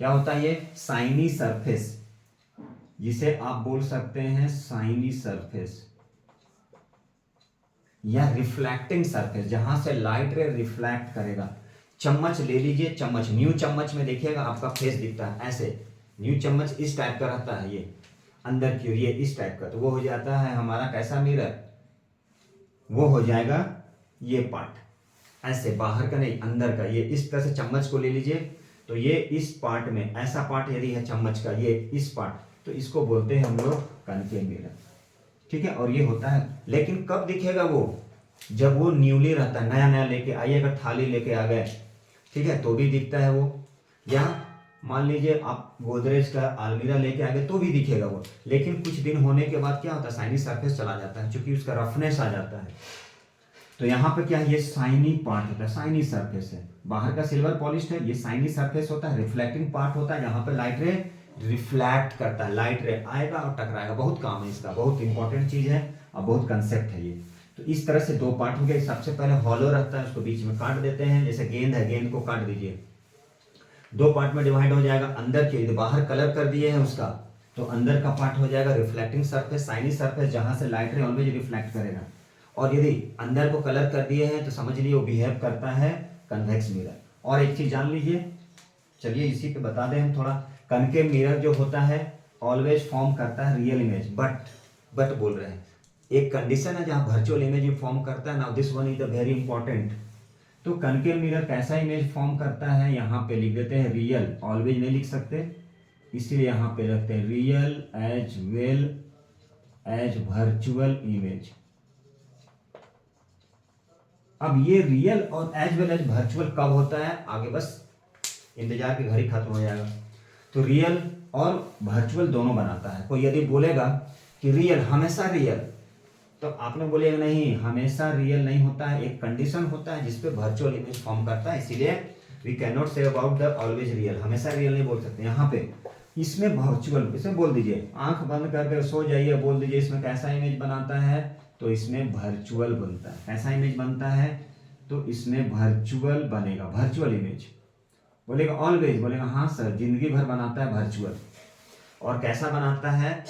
क्या होता है ये, साइनी सरफेस, जिसे आप बोल सकते हैं साइनी सरफेस या रिफ्लेक्टिंग सरफेस, जहां से लाइट रे रिफ्लेक्ट करेगा। चम्मच ले लीजिए, चम्मच, न्यू चम्मच में देखिएगा आपका फेस दिखता है ऐसे, न्यू चम्मच इस टाइप का रहता है, ये अंदर की ओर ये इस टाइप का, तो वो हो जाता है हमारा कैसा मिरर, वो हो जाएगा ये पार्ट, ऐसे बाहर का नहीं अंदर का। ये इस तरह से चम्मच को ले लीजिए, तो ये इस पार्ट में ऐसा पार्ट यदि है चम्मच का, ये इस पार्ट, तो इसको बोलते हैं हम लोग कनकेव मिरर, ठीक है। और ये होता है, लेकिन कब दिखेगा वो, जब वो न्यूली रहता है, नया नया लेके आइए, अगर थाली लेके आ गए, ठीक है, तो भी दिखता है वो, या मान लीजिए आप गोदरेज का अलमीरा लेके आ गए तो भी दिखेगा वो। लेकिन कुछ दिन होने के बाद क्या होता है, साइनी सरफेस चला जाता है, क्योंकि उसका रफनेस आ जाता है। तो यहाँ पे क्या है, ये साइनी पार्ट होता है, साइनी सरफेस है, बाहर का सिल्वर पॉलिश्ड है, ये साइनी सरफेस होता है, रिफ्लेक्टिंग पार्ट होता है, जहाँ पे लाइट रे रिफ्लेक्ट करता है, लाइट रे आएगा और टकराएगा। बहुत काम है इसका, बहुत इंपॉर्टेंट चीज है और बहुत कंसेप्ट है ये। तो इस तरह से 2 पार्ट हो गए। सबसे पहले हॉलो रहता है, उसको बीच में काट देते हैं, जैसे गेंद है, गेंद को काट दीजिए, 2 पार्ट में डिवाइड हो जाएगा। अंदर के यदि बाहर कलर कर दिए हैं उसका, तो अंदर का पार्ट हो जाएगा रिफ्लेक्टिंग सरफेस, साइनी सरफेस, जहां से लाइट रे ऑलवेज रिफ्लेक्ट करेगा। और यदि अंदर को कलर कर दिए हैं तो समझ लीजिए वो बिहेव करता है कन्वेक्स मिरर। और एक चीज जान लीजिए, चलिए इसी पे बता दें हम थोड़ा, कनकेव मिरर जो होता है ऑलवेज फॉर्म करता है रियल इमेज, बट बोल रहे हैं, एक कंडीशन है जहां वर्चुअल इमेज भी फॉर्म करता है। Now this one is the very important. तो कनकेव मिरर कैसा इमेज फॉर्म करता है, यहाँ पे लिख देते हैं रियल, ऑलवेज नहीं लिख सकते, इसीलिए यहाँ पे रखते हैं real as well as virtual image. अब ये रियल और एज वेल एज वर्चुअल कब होता है, आगे बस इंतजार की घड़ी खत्म हो जाएगा। तो रियल और वर्चुअल दोनों बनाता है। कोई यदि बोलेगा कि रियल हमेशा रियल, तो आपने बोलेगा नहीं, हमेशा रियल नहीं होता है, एक कंडीशन होता है जिसपे वर्चुअल इमेज फॉर्म करता है, इसीलिए we can not say about the always real, हमेशा रियल नहीं बोल सकते। यहाँ पे इसमें वर्चुअल, इसमें बोल दीजिए, आंख बंद करके सो जाइए, बोल दीजिए इसमें कैसा इमेज बनाता है, तो इसमें वर्चुअल बनता है। कैसा इमेज बनता है, तो इसमें वर्चुअल बनेगा, वर्चुअल इमेज। बोलेगा ऑलवेज, बोलेगा हाँ सर, जिंदगी भर बनाता है वर्चुअल। और कैसा बनाता है,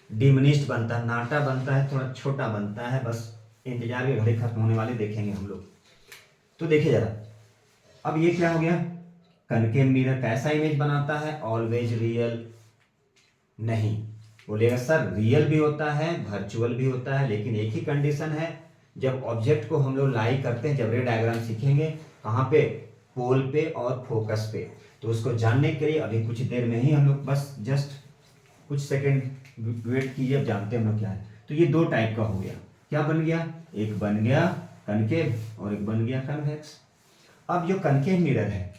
डिमिनिश्ड बनता है, नाटा बनता है, थोड़ा छोटा बनता है, बस इंतजार की घड़ी खत्म होने वाली देखेंगे हम लोग। तो देखिए जरा, अब ये क्या हो गया, कनकेव मिरर कैसा इमेज बनाता है, ऑलवेज रियल नहीं। बोलेगा सर रियल भी होता है वर्चुअल भी होता है, लेकिन एक ही कंडीशन है, जब ऑब्जेक्ट को हम लोग लाई करते हैं, जब रे डायग्राम सीखेंगे, कहाँ पे, पोल पे और फोकस पे। तो उसको जानने के लिए अभी कुछ देर में ही हम लोग, बस जस्ट कुछ सेकंड वेट कीजिए, अब जानते हैं हम लोग क्या है। तो ये दो टाइप का हो गया, क्या बन गया, एक बन गया कनकेव और एक बन गया कन्वेक्स। अब जो कनकेव मिरर है,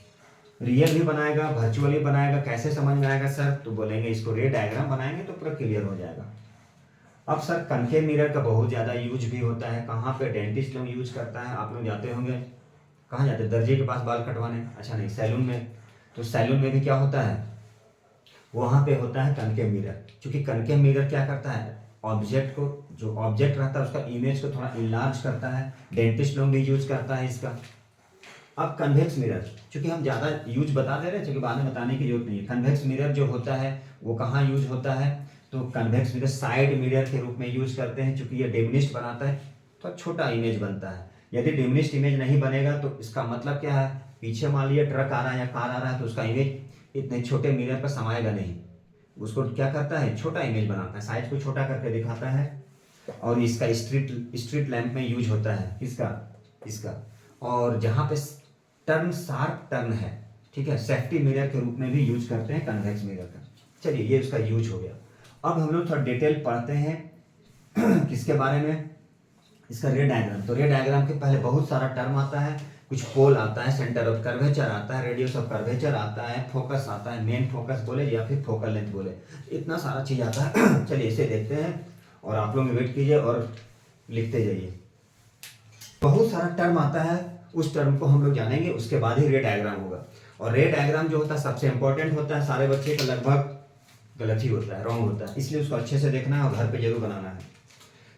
रियल भी बनाएगा वर्चुअल भी बनाएगा, कैसे समझ में आएगा सर, तो बोलेंगे इसको रे डायग्राम बनाएंगे तो पूरा क्लियर हो जाएगा। अब सर कनकेव मिरर का बहुत ज़्यादा यूज भी होता है, कहाँ पे, डेंटिस्ट लोग यूज करता है। आप लोग जाते होंगे, कहाँ जाते हैं, दर्जी के पास बाल कटवाने, अच्छा नहीं, सैलून में। तो सैलून में भी क्या होता है, वहाँ पे होता है कनकेव मिरर। क्योंकि कनकेव मिरर क्या करता है, ऑब्जेक्ट को, जो ऑब्जेक्ट रहता है उसका इमेज को थोड़ा इनलार्ज करता है, डेंटिस्ट लोग भी यूज करता है इसका। अब कन्वेक्स मिरर, चूंकि हम ज़्यादा यूज बता दे रहे हैं, क्योंकि बाद में बताने की जरूरत नहीं है। कन्वेक्स मिरर जो होता है वो कहाँ यूज होता है, तो कन्वेक्स मिरर साइड मिरर के रूप में यूज करते हैं, चूंकि ये डिमिनिश्ड बनाता है तो छोटा इमेज बनता है। यदि डिमिनिश्ड इमेज नहीं बनेगा तो इसका मतलब क्या है, पीछे मान लिया ट्रक आ रहा है या कार आ रहा है, तो उसका इमेज इतने छोटे मिरर पर समाएगा नहीं, उसको क्या करता है, छोटा इमेज बनाता है, साइज को छोटा करके दिखाता है। और इसका स्ट्रीट लैंप में यूज होता है, किसका, इसका। और जहाँ पे टर्न, शार्प टर्न है, ठीक है, सेफ्टी मिरर के रूप में भी यूज करते हैं कन्वेक्स मिरर का। चलिए ये उसका यूज हो गया। अब हम लोग थोड़ा डिटेल पढ़ते हैं किसके बारे में, इसका रे डायग्राम। तो रे डायग्राम के पहले बहुत सारा टर्म आता है, कुछ पोल आता है, सेंटर ऑफ कर्वेचर आता है, रेडियस ऑफ कर्वेचर आता है, फोकस आता है, मेन फोकस बोले या फिर फोकल लेंथ बोले, इतना सारा चीज आता है। चलिए इसे देखते हैं और आप लोग वेट कीजिए और लिखते जाइए। बहुत सारा टर्म आता है, उस टर्म को हम लोग जानेंगे, उसके बाद ही रे डायग्राम होगा। और रे डायग्राम जो होता है सबसे इंपॉर्टेंट होता है, सारे बच्चे का लगभग गलत ही होता है, रॉन्ग होता है, इसलिए उसको अच्छे से देखना है और घर पे जरूर बनाना है।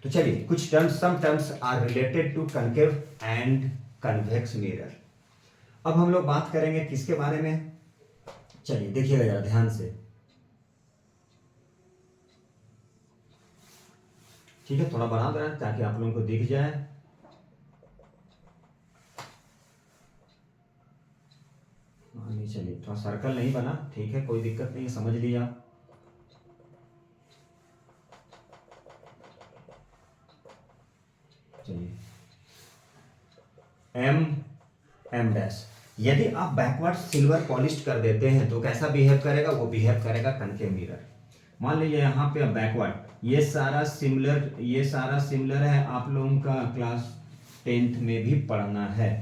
तो चलिए कुछ terms, some terms are related to concave and convex mirror. अब हम लोग बात करेंगे किसके बारे में, चलिए देखिएगा जरा ध्यान से, ठीक है, थोड़ा बना दे रहा है ताकि आप लोगों को दिख जाए। चलिए थोड़ा सर्कल नहीं बना, ठीक है, कोई दिक्कत नहीं है, समझ लिया। चलिए एम डैश, यदि आप बैकवर्ड सिल्वर पॉलिश कर देते हैं तो कैसा बिहेव करेगा, वो बिहेव करेगा कनकेव मिरर। मान लीजिए यहाँ पे बैकवर्ड, ये सारा सिमिलर है, आप लोगों का क्लास 10th में भी पढ़ना है।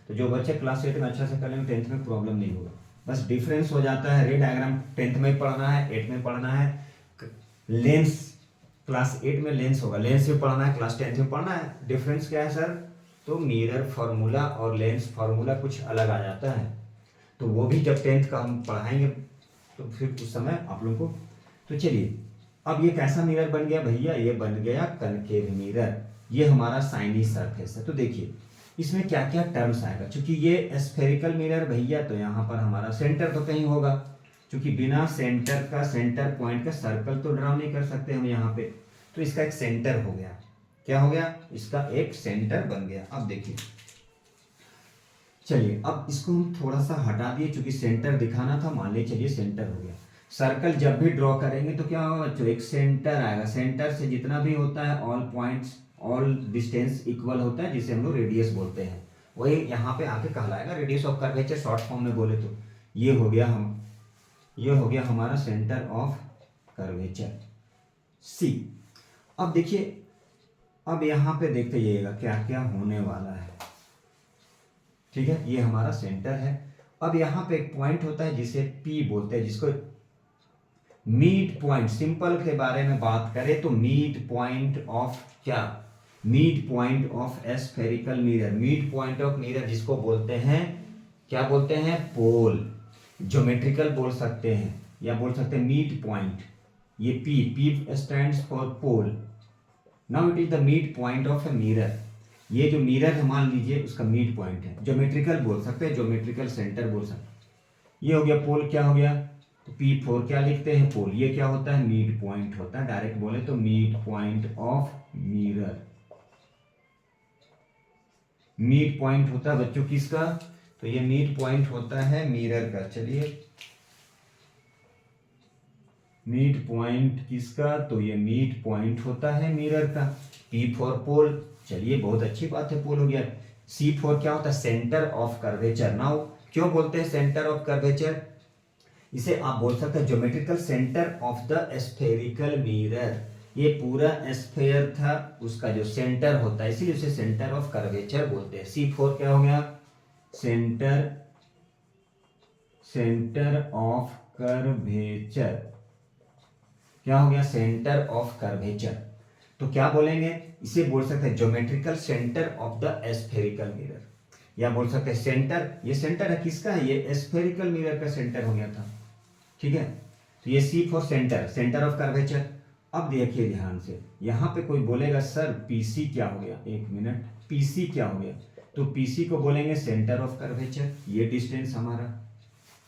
तो जो बच्चे क्लास 8 में अच्छा से कर लेंगे 10th में प्रॉब्लम नहीं होगा, बस डिफरेंस हो जाता है। रे डायग्राम 10th में पढ़ना है, 8 में पढ़ना है, लेंस क्लास 8 में लेंस होगा, लेंस भी पढ़ना है, क्लास 10th में पढ़ना है। डिफरेंस क्या है सर, तो मिरर फार्मूला और लेंस फार्मूला कुछ अलग आ जाता है, तो वो भी जब 10th का हम पढ़ाएंगे तो फिर उस समय आप लोगों को। तो चलिए अब ये कैसा मिरर बन गया भैया, ये बन गया कनकेव मिरर। ये हमारा साइनी सरफेस है। तो देखिए इसमें क्या क्या टर्म्स आएगा, क्योंकि ये स्फेरिकल मिरर भैया, तो यहाँ पर हमारा सेंटर तो कहीं होगा, क्योंकि बिना सेंटर का, सेंटर पॉइंट का सर्कल तो ड्रा नहीं कर सकते हम यहाँ पे, तो इसका एक सेंटर हो गया। क्या हो गया, इसका एक सेंटर बन गया। अब देखिए, चलिए अब इसको हम थोड़ा सा हटा दिए, क्योंकि सेंटर दिखाना था, मान लीजिए चलिए सेंटर हो गया। सर्कल जब भी ड्रॉ करेंगे तो क्या होगा, जो एक सेंटर आएगा, सेंटर से जितना भी होता है all points, all distance equal होता है, जिसे हम लोग रेडियस बोलते हैं, वही यहाँ पे आके कहलाएगा radius of curvature, short form में बोले तो। ये हो गया हम ये हो गया हमारा सेंटर ऑफ कर्वेचर सी। अब देखिए, अब यहाँ पे देखते जाइएगा क्या क्या होने वाला है। ठीक है, ये हमारा सेंटर है। अब यहाँ पे एक पॉइंट होता है जिसे पी बोलते हैं, जिसको मीड पॉइंट, सिंपल के बारे में बात करें तो मीड पॉइंट ऑफ क्या, mid point of spherical mirror, mid point of mirror जिसको बोलते हैं, क्या बोलते हैं, पोल, ज्योमेट्रिकल बोल सकते हैं या बोल सकते हैं मीड पॉइंट। ये P, P stands for pole. Now it is the mid point of a mirror. ये जो मिरर है मान लीजिए उसका मीड पॉइंट है, ज्योमेट्रिकल बोल सकते हैं, ज्योमेट्रिकल सेंटर बोल सकते हैं। ये हो गया पोल, क्या हो गया, तो P4 क्या लिखते हैं, पोल। ये क्या होता है, मिड पॉइंट होता है, डायरेक्ट बोले तो mid point of mirror. Mid point होता है बच्चों किसका, तो ये मिड पॉइंट होता है मिरर का। चलिए, मिड पॉइंट किसका, तो ये मिड पॉइंट होता है मिरर का। P4 पोल, चलिए बहुत अच्छी बात है, पोल हो गया। C4 क्या होता है, सेंटर ऑफ कर्वेचर। नाउ क्यों बोलते हैं सेंटर ऑफ कर्वेचर, इसे आप बोल सकते हैं geometrical centre of the spherical mirror. ये पूरा स्फेयर था, उसका जो सेंटर होता है, इसीलिए उसे सेंटर ऑफ कर्वेचर बोलते हैं। C4 क्या हो गया, सेंटर, सेंटर ऑफ कर्वेचर, क्या हो गया, सेंटर ऑफ कर्वेचर। तो क्या बोलेंगे, इसे बोल सकते हैं geometrical centre of the spherical mirror, या बोल सकते हैं सेंटर, ये सेंटर है किसका है, ये स्फेरिकल मिरर का सेंटर हो गया था। ठीक है, तो ये C4 centre, centre of curvature. अब देखिए ध्यान से, यहाँ पे कोई बोलेगा सर PC क्या हो गया, एक मिनट, PC क्या हो गया, तो PC को बोलेंगे सेंटर ऑफ कर्वेचर, ये डिस्टेंस हमारा।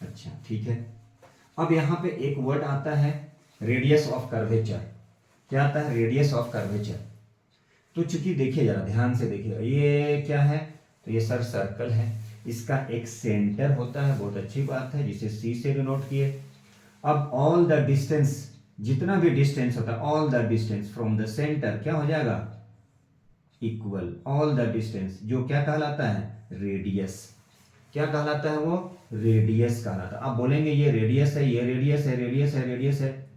अच्छा ठीक है, अब यहाँ पे एक वर्ड आता है रेडियस ऑफ कर्वेचर। क्या आता है, रेडियस ऑफ कर्वेचर। तो चूंकि देखिए जरा ध्यान से देखिए, ये क्या है, तो ये सर सर्कल है, इसका एक सेंटर होता है, बहुत अच्छी बात है, जिसे C से डिनोट किए। अब ऑल द डिस्टेंस, जितना भी डिस्टेंस होता है, all the distance from the centre क्या हो जाएगा, इक्वल ऑल द डिस्टेंस, जो क्या कहलाता है, रेडियस। क्या कहलाता है वो, रेडियस कहलाता है। आप बोलेंगे ये रेडियस है, ये रेडियस है, रेडियस है, रेडियस है,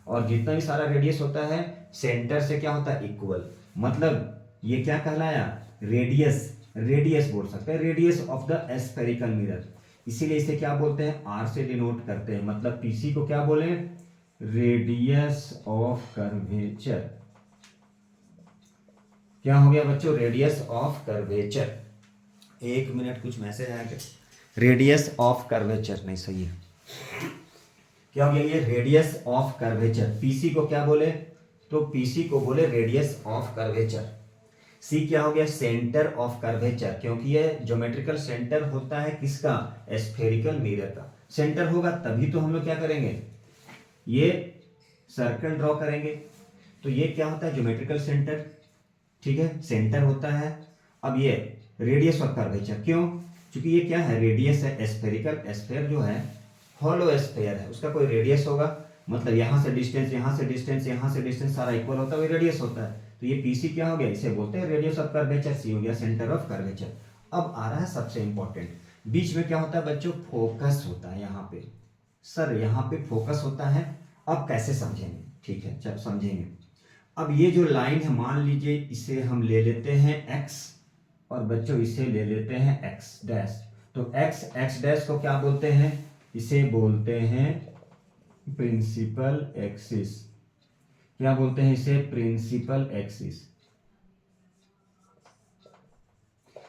और जितना भी सारा रेडियस होता है सेंटर से क्या होता है, इक्वल। मतलब ये क्या कहलाया, रेडियस, रेडियस बोल सकते हैं, radius of the spherical mirror. इसीलिए इसे क्या बोलते हैं, R से डिनोट करते हैं। मतलब PC को क्या बोले, रेडियस ऑफ कर्वेचर। क्या हो गया बच्चों, रेडियस ऑफ कर्वेचर। एक मिनट, कुछ मैसेज आया क्या, रेडियस ऑफ कर्वेचर नहीं सही है, क्या हो गया ये, रेडियस ऑफ कर्वेचर। PC को क्या बोले, तो PC को बोले रेडियस ऑफ कर्वेचर। C क्या हो गया, सेंटर ऑफ कर्वेचर, क्योंकि ये ज्योमेट्रिकल सेंटर होता है किसका, स्फेरिकल मिरर का। सेंटर होगा तभी तो हम लोग क्या करेंगे, ये सर्कल ड्रॉ करेंगे। तो ये क्या होता है, ज्योमेट्रिकल सेंटर। ठीक है, सेंटर होता है। अब ये रेडियस ऑफ कर्वेचर, क्यों, क्योंकि ये क्या है, रेडियस है, स्फेरिकल, स्फेयर जो है हॉलो स्फेयर है, उसका कोई रेडियस होगा, मतलब यहाँ से डिस्टेंस, यहाँ से डिस्टेंस, यहाँ से डिस्टेंस सारा इक्वल होता है, वही रेडियस होता है। तो ये PC क्या हो गया, इसे बोलते हैं रेडियस ऑफ कर्वेचर। C हो गया सेंटर ऑफ कर्वेचर। अब आ रहा है सबसे इंपॉर्टेंट, बीच में क्या होता है बच्चों, फोकस होता है। यहाँ पे सर, यहाँ पे फोकस होता है। अब कैसे समझेंगे, ठीक है चल समझेंगे। अब ये जो लाइन है, मान लीजिए इसे हम ले लेते हैं X, और बच्चों इसे ले लेते हैं X डैश। तो X डैश को क्या बोलते हैं, इसे बोलते हैं प्रिंसिपल एक्सिस। क्या बोलते हैं इसे, प्रिंसिपल एक्सिस।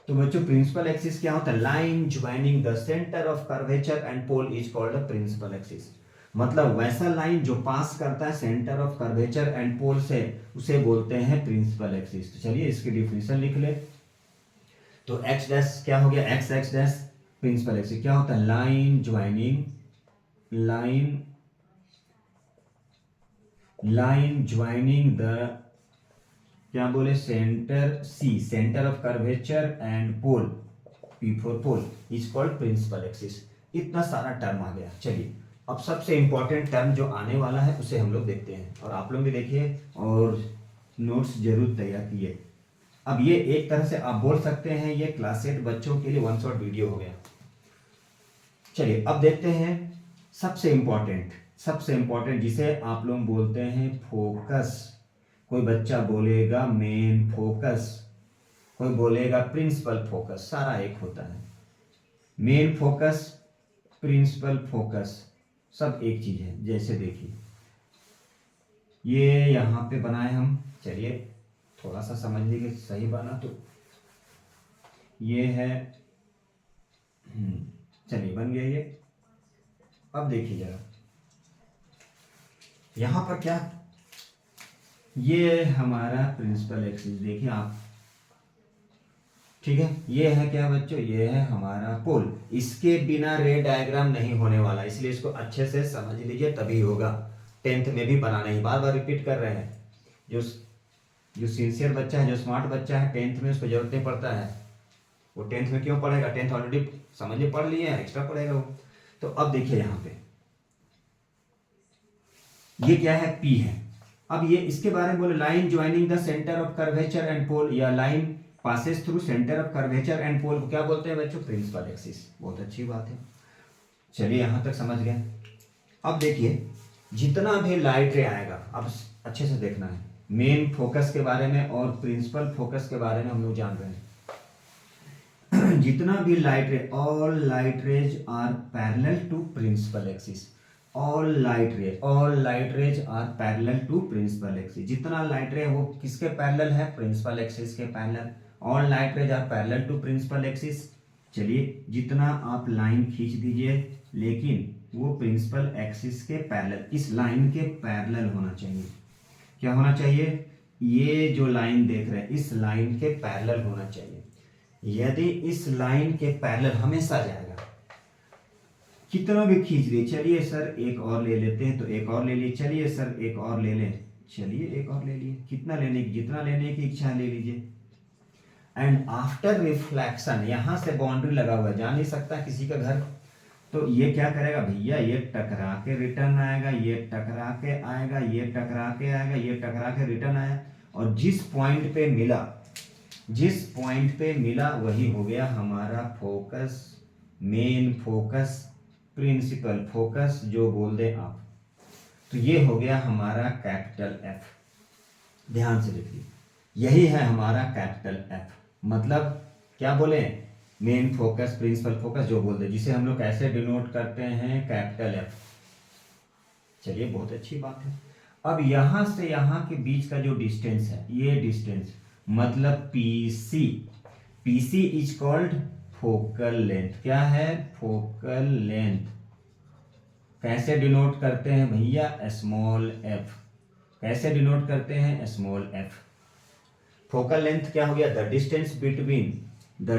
तो बच्चों प्रिंसिपल एक्सिस क्या होता है, line joining the centre of curvature and pole is called a principal axis. मतलब वैसा लाइन जो पास करता है centre of curvature and pole से, उसे बोलते हैं प्रिंसिपल एक्सिस। तो चलिए इसकी डिफिनेशन लिख ले। तो एक्स डैश क्या हो गया, एक्स डैश प्रिंसिपल एक्सिस क्या होता है, line joining, line joining the, क्या बोले, centre C, centre of curvature and pole P4 pole is called principal axis. इतना सारा टर्म आ गया। चलिए अब सबसे इंपॉर्टेंट टर्म जो आने वाला है उसे हम लोग देखते हैं, और आप लोग भी देखिए और नोट्स जरूर तैयार किए। अब ये एक तरह से आप बोल सकते हैं ये क्लास 8 बच्चों के लिए वन शॉट वीडियो हो गया। चलिए अब देखते हैं सबसे इंपॉर्टेंट जिसे आप लोग बोलते हैं फोकस। कोई बच्चा बोलेगा मेन फोकस, कोई बोलेगा प्रिंसिपल फोकस, सारा एक होता है। मेन फोकस, प्रिंसिपल फोकस सब एक चीज है। जैसे देखिए ये यहाँ पे बनाए हम, चलिए थोड़ा सा समझ लीजिए सही बना तो ये है, चलिए बन गया ये। अब देखिए जरा यहां पर क्या, ये हमारा प्रिंसिपल एक्सिस देखिए आप, ठीक है। ये है क्या बच्चों, ये है हमारा पोल। इसके बिना रे डायग्राम नहीं होने वाला, इसलिए इसको अच्छे से समझ लीजिए तभी होगा। 10th में भी बनाना ही, बार बार रिपीट कर रहे हैं। जो सिंसियर बच्चा है, जो स्मार्ट बच्चा है, 10th में उसको जरूरत नहीं पड़ता है। वो 10th में क्यों पढ़ेगा, 10th ऑलरेडी समझे पढ़ लिए है, एक्स्ट्रा पढ़ेगा वो। तो अब देखिए यहाँ पे ये क्या है, पी है। अब ये इसके बारे में बोले line joining the centre of curvature and pole, या line passes through centre of curvature and pole को क्या बोलते हैं बच्चों, प्रिंसिपल एक्सिस। बहुत अच्छी बात है, चलिए यहां तक समझ गए। अब देखिए जितना भी लाइट रे आएगा, अब अच्छे से देखना है, मेन फोकस के बारे में और प्रिंसिपल फोकस के बारे में हम लोग जान रहे हैं। जितना भी light ray, all light rays are parallel to principal axis. All light rays are parallel to principal axis. जितना लाइट रे वो किसके पैरेलल है, प्रिंसिपल एक्सिस के parallel. All light rays are parallel to principal axis. चलिए जितना आप लाइन खींच दीजिए, लेकिन वो प्रिंसिपल एक्सिस के पैरेलल, इस लाइन के पैरेलल होना चाहिए। क्या होना चाहिए, ये जो लाइन देख रहे हैं इस लाइन के पैरेलल होना चाहिए। यदि इस लाइन के पैरेलल हमेशा जाएगा, कितना भी खींच दे, चलिए सर एक और ले लेते हैं, तो एक और ले लिए, चलिए सर एक और ले लें, चलिए एक और ले लिए, कितना लेने की, जितना लेने की इच्छा ले लीजिए। एंड आफ्टर रिफ्लेक्शन, यहां से बाउंड्री लगा हुआ है, जा नहीं सकता किसी का घर, तो ये क्या करेगा भैया, ये टकरा के रिटर्न आएगा, ये टकरा के आएगा, ये टकरा के आएगा, ये टकरा के रिटर्न आया, और जिस पॉइंट पे मिला वही हो गया हमारा focus, main focus, principal focus जो बोल दे आप। तो ये हो गया हमारा कैपिटल एफ। ध्यान से देखिए, यही है हमारा कैपिटल एफ। मतलब क्या बोले, मेन फोकस, प्रिंसिपल फोकस जो बोल दे, जिसे हम लोग कैसे डिनोट करते हैं, कैपिटल एफ। चलिए बहुत अच्छी बात है। अब यहां से यहां के बीच का जो डिस्टेंस है, ये डिस्टेंस मतलब PC, PC is called focal length. क्या है, फोकल लेंथ। कैसे डिनोट करते हैं भैया, स्मॉल एफ। कैसे डिनोट करते हैं, स्मॉल एफ। फोकल लेंथ क्या हो गया, the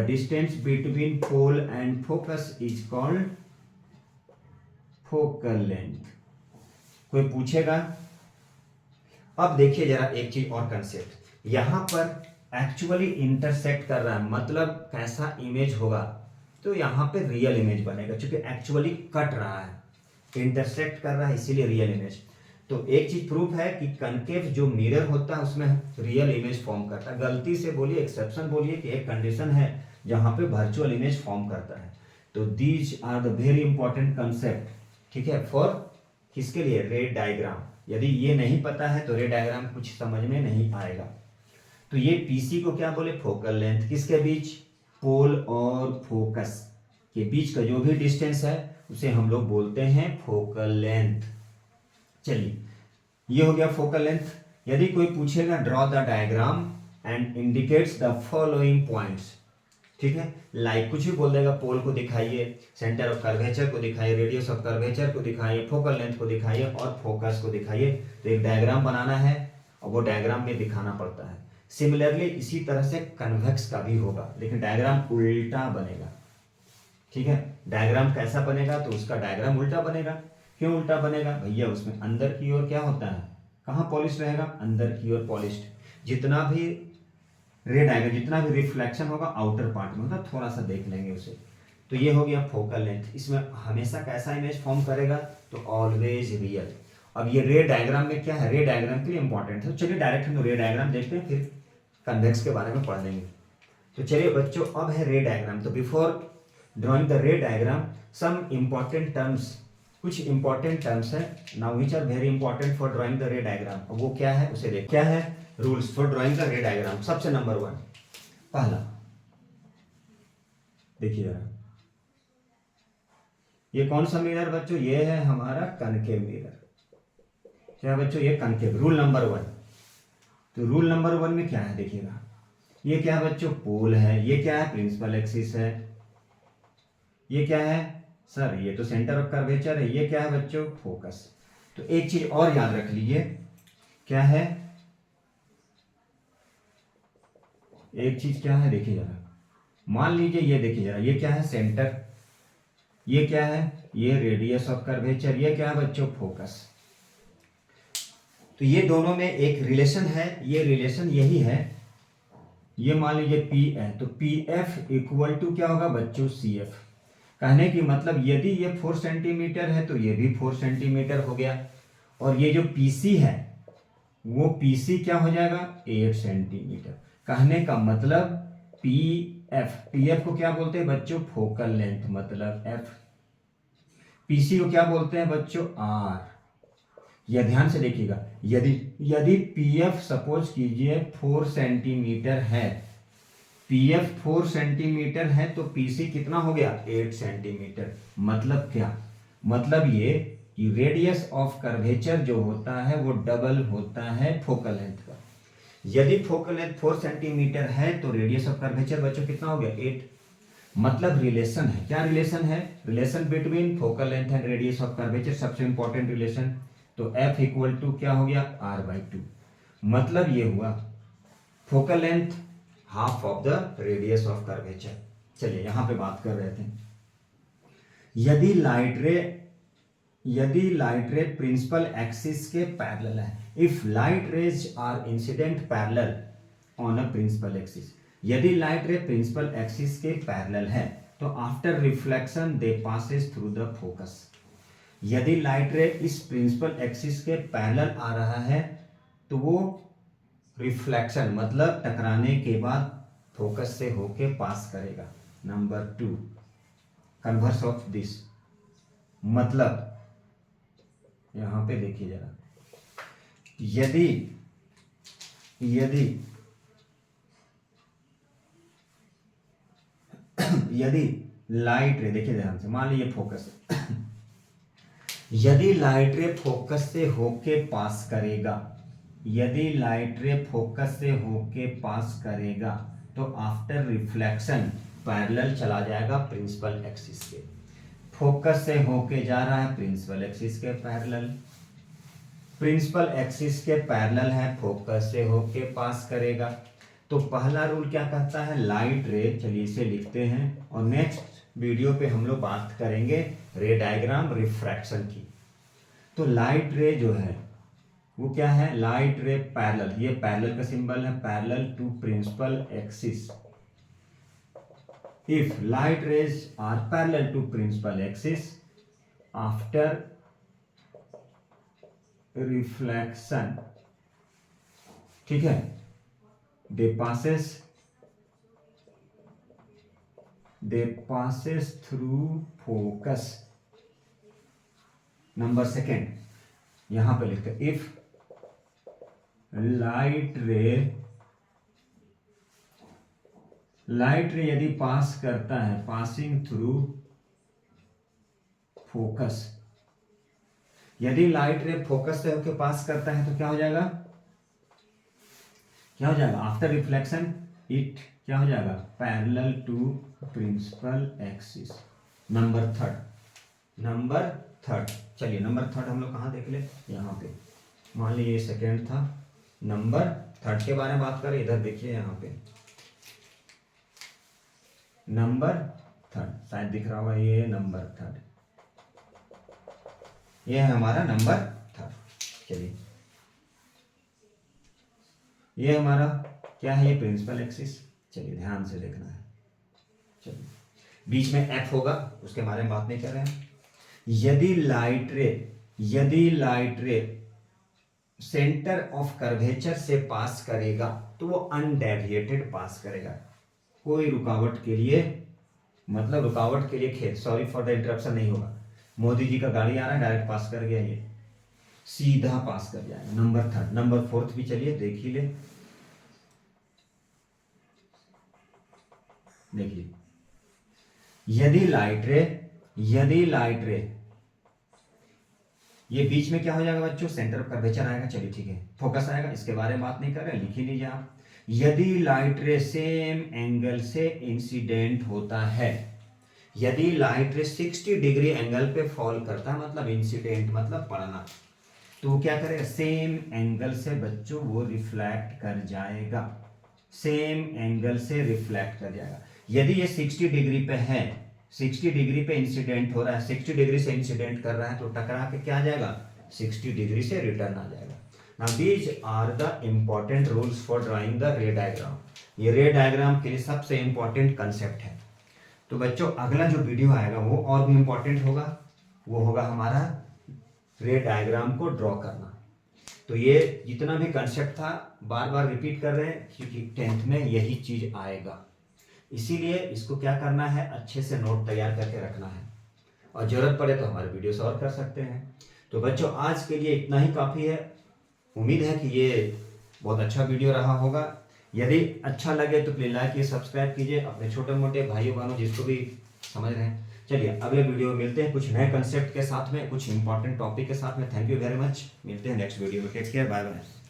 distance between pole and focus is called focal length. कोई पूछेगा, अब देखिए जरा एक चीज और कंसेप्ट, यहां पर एक्चुअली इंटरसेक्ट कर रहा है, मतलब कैसा इमेज होगा, तो यहां पे रियल इमेज बनेगा, क्योंकि एक्चुअली कट रहा है, इंटरसेक्ट कर रहा है, इसीलिए रियल इमेज। तो एक चीज प्रूफ है कि कनकेव जो मिरर होता है उसमें रियल इमेज फॉर्म करता है। गलती से बोलिए, एक्सेप्शन बोलिए कि एक कंडीशन है जहां पे वर्चुअल इमेज फॉर्म करता है। तो these are the very important concept, ठीक है, फॉर किसके लिए, रे डायग्राम। यदि ये नहीं पता है तो रे डायग्राम कुछ समझ में नहीं आएगा। तो ये पीसी को क्या बोले, फोकल लेंथ। किसके बीच, पोल और फोकस के बीच का जो भी डिस्टेंस है उसे हम लोग बोलते हैं फोकल लेंथ। चलिए ये हो गया फोकल लेंथ। यदि कोई पूछेगा draw the diagram and indicates the following points, ठीक है, लाइक कुछ भी बोल देगा, पोल को दिखाइए, सेंटर ऑफ कर्वेचर को दिखाइए, रेडियस ऑफ कर्वेचर को दिखाइए, फोकल लेंथ को दिखाइए और फोकस को दिखाइए। तो एक डायग्राम बनाना है और वो डायग्राम में दिखाना पड़ता है। सिमिलरली इसी तरह से कन्वेक्स का भी होगा, लेकिन डायग्राम उल्टा बनेगा, ठीक है। डायग्राम कैसा बनेगा, तो उसका डायग्राम उल्टा बनेगा। क्यों उल्टा बनेगा भैया, उसमें अंदर की ओर क्या होता है, कहाँ पॉलिश रहेगा, अंदर की ओर पॉलिश्ड। जितना भी रे डायग्राम, जितना भी रिफ्लेक्शन होगा आउटर पार्ट में होगा, थोड़ा सा देख लेंगे उसे। तो ये हो गया फोकल लेंथ। इसमें हमेशा कैसा इमेज फॉर्म करेगा, तो ऑलवेज रियल। अब ये रे डायग्राम में क्या है, रे डायग्राम के लिए इंपॉर्टेंट है। चलिए डायरेक्ट हम रे डायग्राम देखते हैं, फिर कन्वेक्स के बारे में पढ़ लेंगे। तो चलिए बच्चों, अब है रे डायग्राम। तो before drawing the ray diagram, some important terms कुछ इंपॉर्टेंट टर्म्स है now which are very important for drawing the ray diagram. अब वो क्या है उसे देख। क्या है rules for drawing the ray diagram. सबसे नंबर 1 पहला देखिए जरा, ये कौन सा मिरर बच्चों, ये है हमारा कनकेव मिरर। क्या बच्चों, ये कनकेव। रूल नंबर 1, तो रूल नंबर 1 में क्या है देखिएगा, ये क्या है बच्चों, पोल है। ये क्या है, प्रिंसिपल एक्सिस है। ये क्या है सर, ये तो सेंटर ऑफ कर्वेचर है। ये क्या है बच्चों, फोकस। तो एक चीज और याद रख लीजिए, क्या है, एक चीज क्या है देखिए जरा, मान लीजिए ये देखिए जरा, ये क्या है सेंटर, ये क्या है, ये रेडियस ऑफ कर्वेचर, ये क्या है बच्चों, फोकस। तो ये दोनों में एक रिलेशन है, ये रिलेशन यही है। ये मान लीजिए पी है, तो पी एफ इक्वल टू क्या होगा बच्चों, सी एफ। कहने की मतलब यदि ये 4 सेंटीमीटर है तो ये भी 4 सेंटीमीटर हो गया, और ये जो पीसी है वो पीसी क्या हो जाएगा, 8 सेंटीमीटर। कहने का मतलब पी एफ को क्या बोलते हैं बच्चों, फोकल लेंथ मतलब एफ। पीसी को क्या बोलते हैं बच्चों, आर। यह ध्यान से देखिएगा, यदि यदि पीएफ सपोज कीजिए 4 सेंटीमीटर है, पीएफ 4 सेंटीमीटर है तो पीसी कितना हो गया, 8 सेंटीमीटर। मतलब क्या, मतलब ये कि रेडियस ऑफ कर्वेचर जो होता है वो डबल होता है फोकल लेंथ का। यदि फोकल लेंथ 4 सेंटीमीटर है तो रेडियस ऑफ कर्वेचर बच्चों कितना हो गया, 8। मतलब रिलेशन है, क्या रिलेशन है, relation between focal length and radius of curvature, सबसे इंपॉर्टेंट रिलेशन। तो F इक्वल टू क्या हो गया, R/2। मतलब ये हुआ focal length half of the radius of curvature. चलिए यहां पे बात कर रहे थे, यदि लाइट रे प्रिंसिपल एक्सिस के पैरेलल है, if light rays are incident parallel on a principal axis, यदि लाइट रे प्रिंसिपल एक्सिस के पैरेलल है तो after reflection they passes through the focus. यदि लाइट रे इस प्रिंसिपल एक्सिस के पैरेलल आ रहा है तो वो रिफ्लेक्शन मतलब टकराने के बाद फोकस से होके पास करेगा। नंबर 2 कन्वर्स ऑफ दिस, मतलब यहां पे देखिए जरा, यदि लाइट रे, देखिए ध्यान से, मान लीजिए फोकस यदि लाइट रे फोकस से होके पास करेगा, यदि लाइट रे फोकस से होके पास करेगा तो आफ्टर रिफ्लेक्शन पैरेलल चला जाएगा प्रिंसिपल एक्सिस के। फोकस से होके जा रहा है प्रिंसिपल एक्सिस के पैरेलल, प्रिंसिपल एक्सिस के पैरेलल है, फोकस से होके पास करेगा। तो पहला रूल क्या कहता है, लाइट रे, चलिए इसे लिखते हैं और नेक्स्ट वीडियो पे हम लोग बात करेंगे रे डायग्राम रिफ्रैक्शन की। तो लाइट रे जो है वो क्या है, लाइट रे पैरेलल, ये पैरेलल का सिंबल है, parallel to principal axis. If light rays are parallel to principal axis after reflection, ठीक है, they passes through focus। Number 2 यहां पे लिखते हैं, इफ लाइट रे यदि पास करता है, पासिंग थ्रू फोकस, यदि लाइट रे फोकस से होकर पास करता है तो क्या हो जाएगा, क्या हो जाएगा, आफ्टर रिफ्लेक्शन इट क्या हो जाएगा, parallel to principal axis. Number 3 चलिए नंबर 3 हम लोग कहाँ देख ले, यहाँ पे मान लीजिए सेकेंड था, नंबर 3 के बारे में बात करें, इधर देखिए यहाँ पे नंबर 3 शायद दिख रहा होगा, ये नंबर 3, ये है हमारा नंबर 3। चलिए ये हमारा क्या है, ये प्रिंसिपल एक्सिस। चलिए ध्यान से देखना है, चलिए बीच में एफ होगा, उसके बारे में बात नहीं कर रहे हैं। यदि लाइट रे सेंटर ऑफ कर्वेचर से पास करेगा तो वो अनडेविएटेड पास करेगा, कोई रुकावट के लिए, मतलब रुकावट के लिए सॉरी फॉर द इंटरप्शन नहीं होगा। मोदी जी का गाड़ी आ रहा है, डायरेक्ट पास कर गया, ये सीधा पास कर जाएगा। नंबर 3, नंबर 4 भी चलिए देख ही ले। देखिए यदि लाइट रे ये बीच में क्या हो जाएगा बच्चों, सेंटर ऑफ कर्वेचर आएगा। चलिए ठीक है, फोकस आएगा, इसके बारे में बात नहीं कर रहे, लिख ही लीजिए आप। यदि लाइट रे सेम एंगल से इंसिडेंट होता है, यदि लाइट रे 60 डिग्री एंगल पे फॉल करता है, मतलब इंसिडेंट मतलब पड़ना, तो वो क्या करेगा, सेम एंगल से बच्चों वो रिफ्लेक्ट कर जाएगा, सेम एंगल से रिफ्लेक्ट कर जाएगा। यदि ये 60 डिग्री पे है, 60 डिग्री पे इंसिडेंट हो रहा है, 60 डिग्री से इंसिडेंट कर रहा है, तो टकरा के क्या आ जाएगा, 60 डिग्री से रिटर्न आ जाएगा। Now these are the important rules for drawing the ray diagram. ये रे डायग्राम के लिए सबसे इंपॉर्टेंट कंसेप्ट है। तो बच्चों अगला जो वीडियो आएगा वो और भी इंपॉर्टेंट होगा, वो होगा हमारा रे डायग्राम को ड्रॉ करना। तो ये जितना भी कंसेप्ट था बार बार रिपीट कर रहे हैं, क्योंकि 10th में यही चीज आएगा, इसीलिए इसको क्या करना है, अच्छे से नोट तैयार करके रखना है, और जरूरत पड़े तो हमारे वीडियो से और कर सकते हैं। तो बच्चों आज के लिए इतना ही काफ़ी है। उम्मीद है कि ये बहुत अच्छा वीडियो रहा होगा। यदि अच्छा लगे तो प्लीज़ लाइक कीजिए, सब्सक्राइब कीजिए, अपने छोटे मोटे भाइयों बहनों जिसको भी समझ रहे हैं। चलिए अगले वीडियो में मिलते हैं कुछ नए कंसेप्ट के साथ में, कुछ इंपॉर्टेंट टॉपिक के साथ में। थैंक यू वेरी मच, मिलते हैं नेक्स्ट वीडियो में। Take care, bye bye.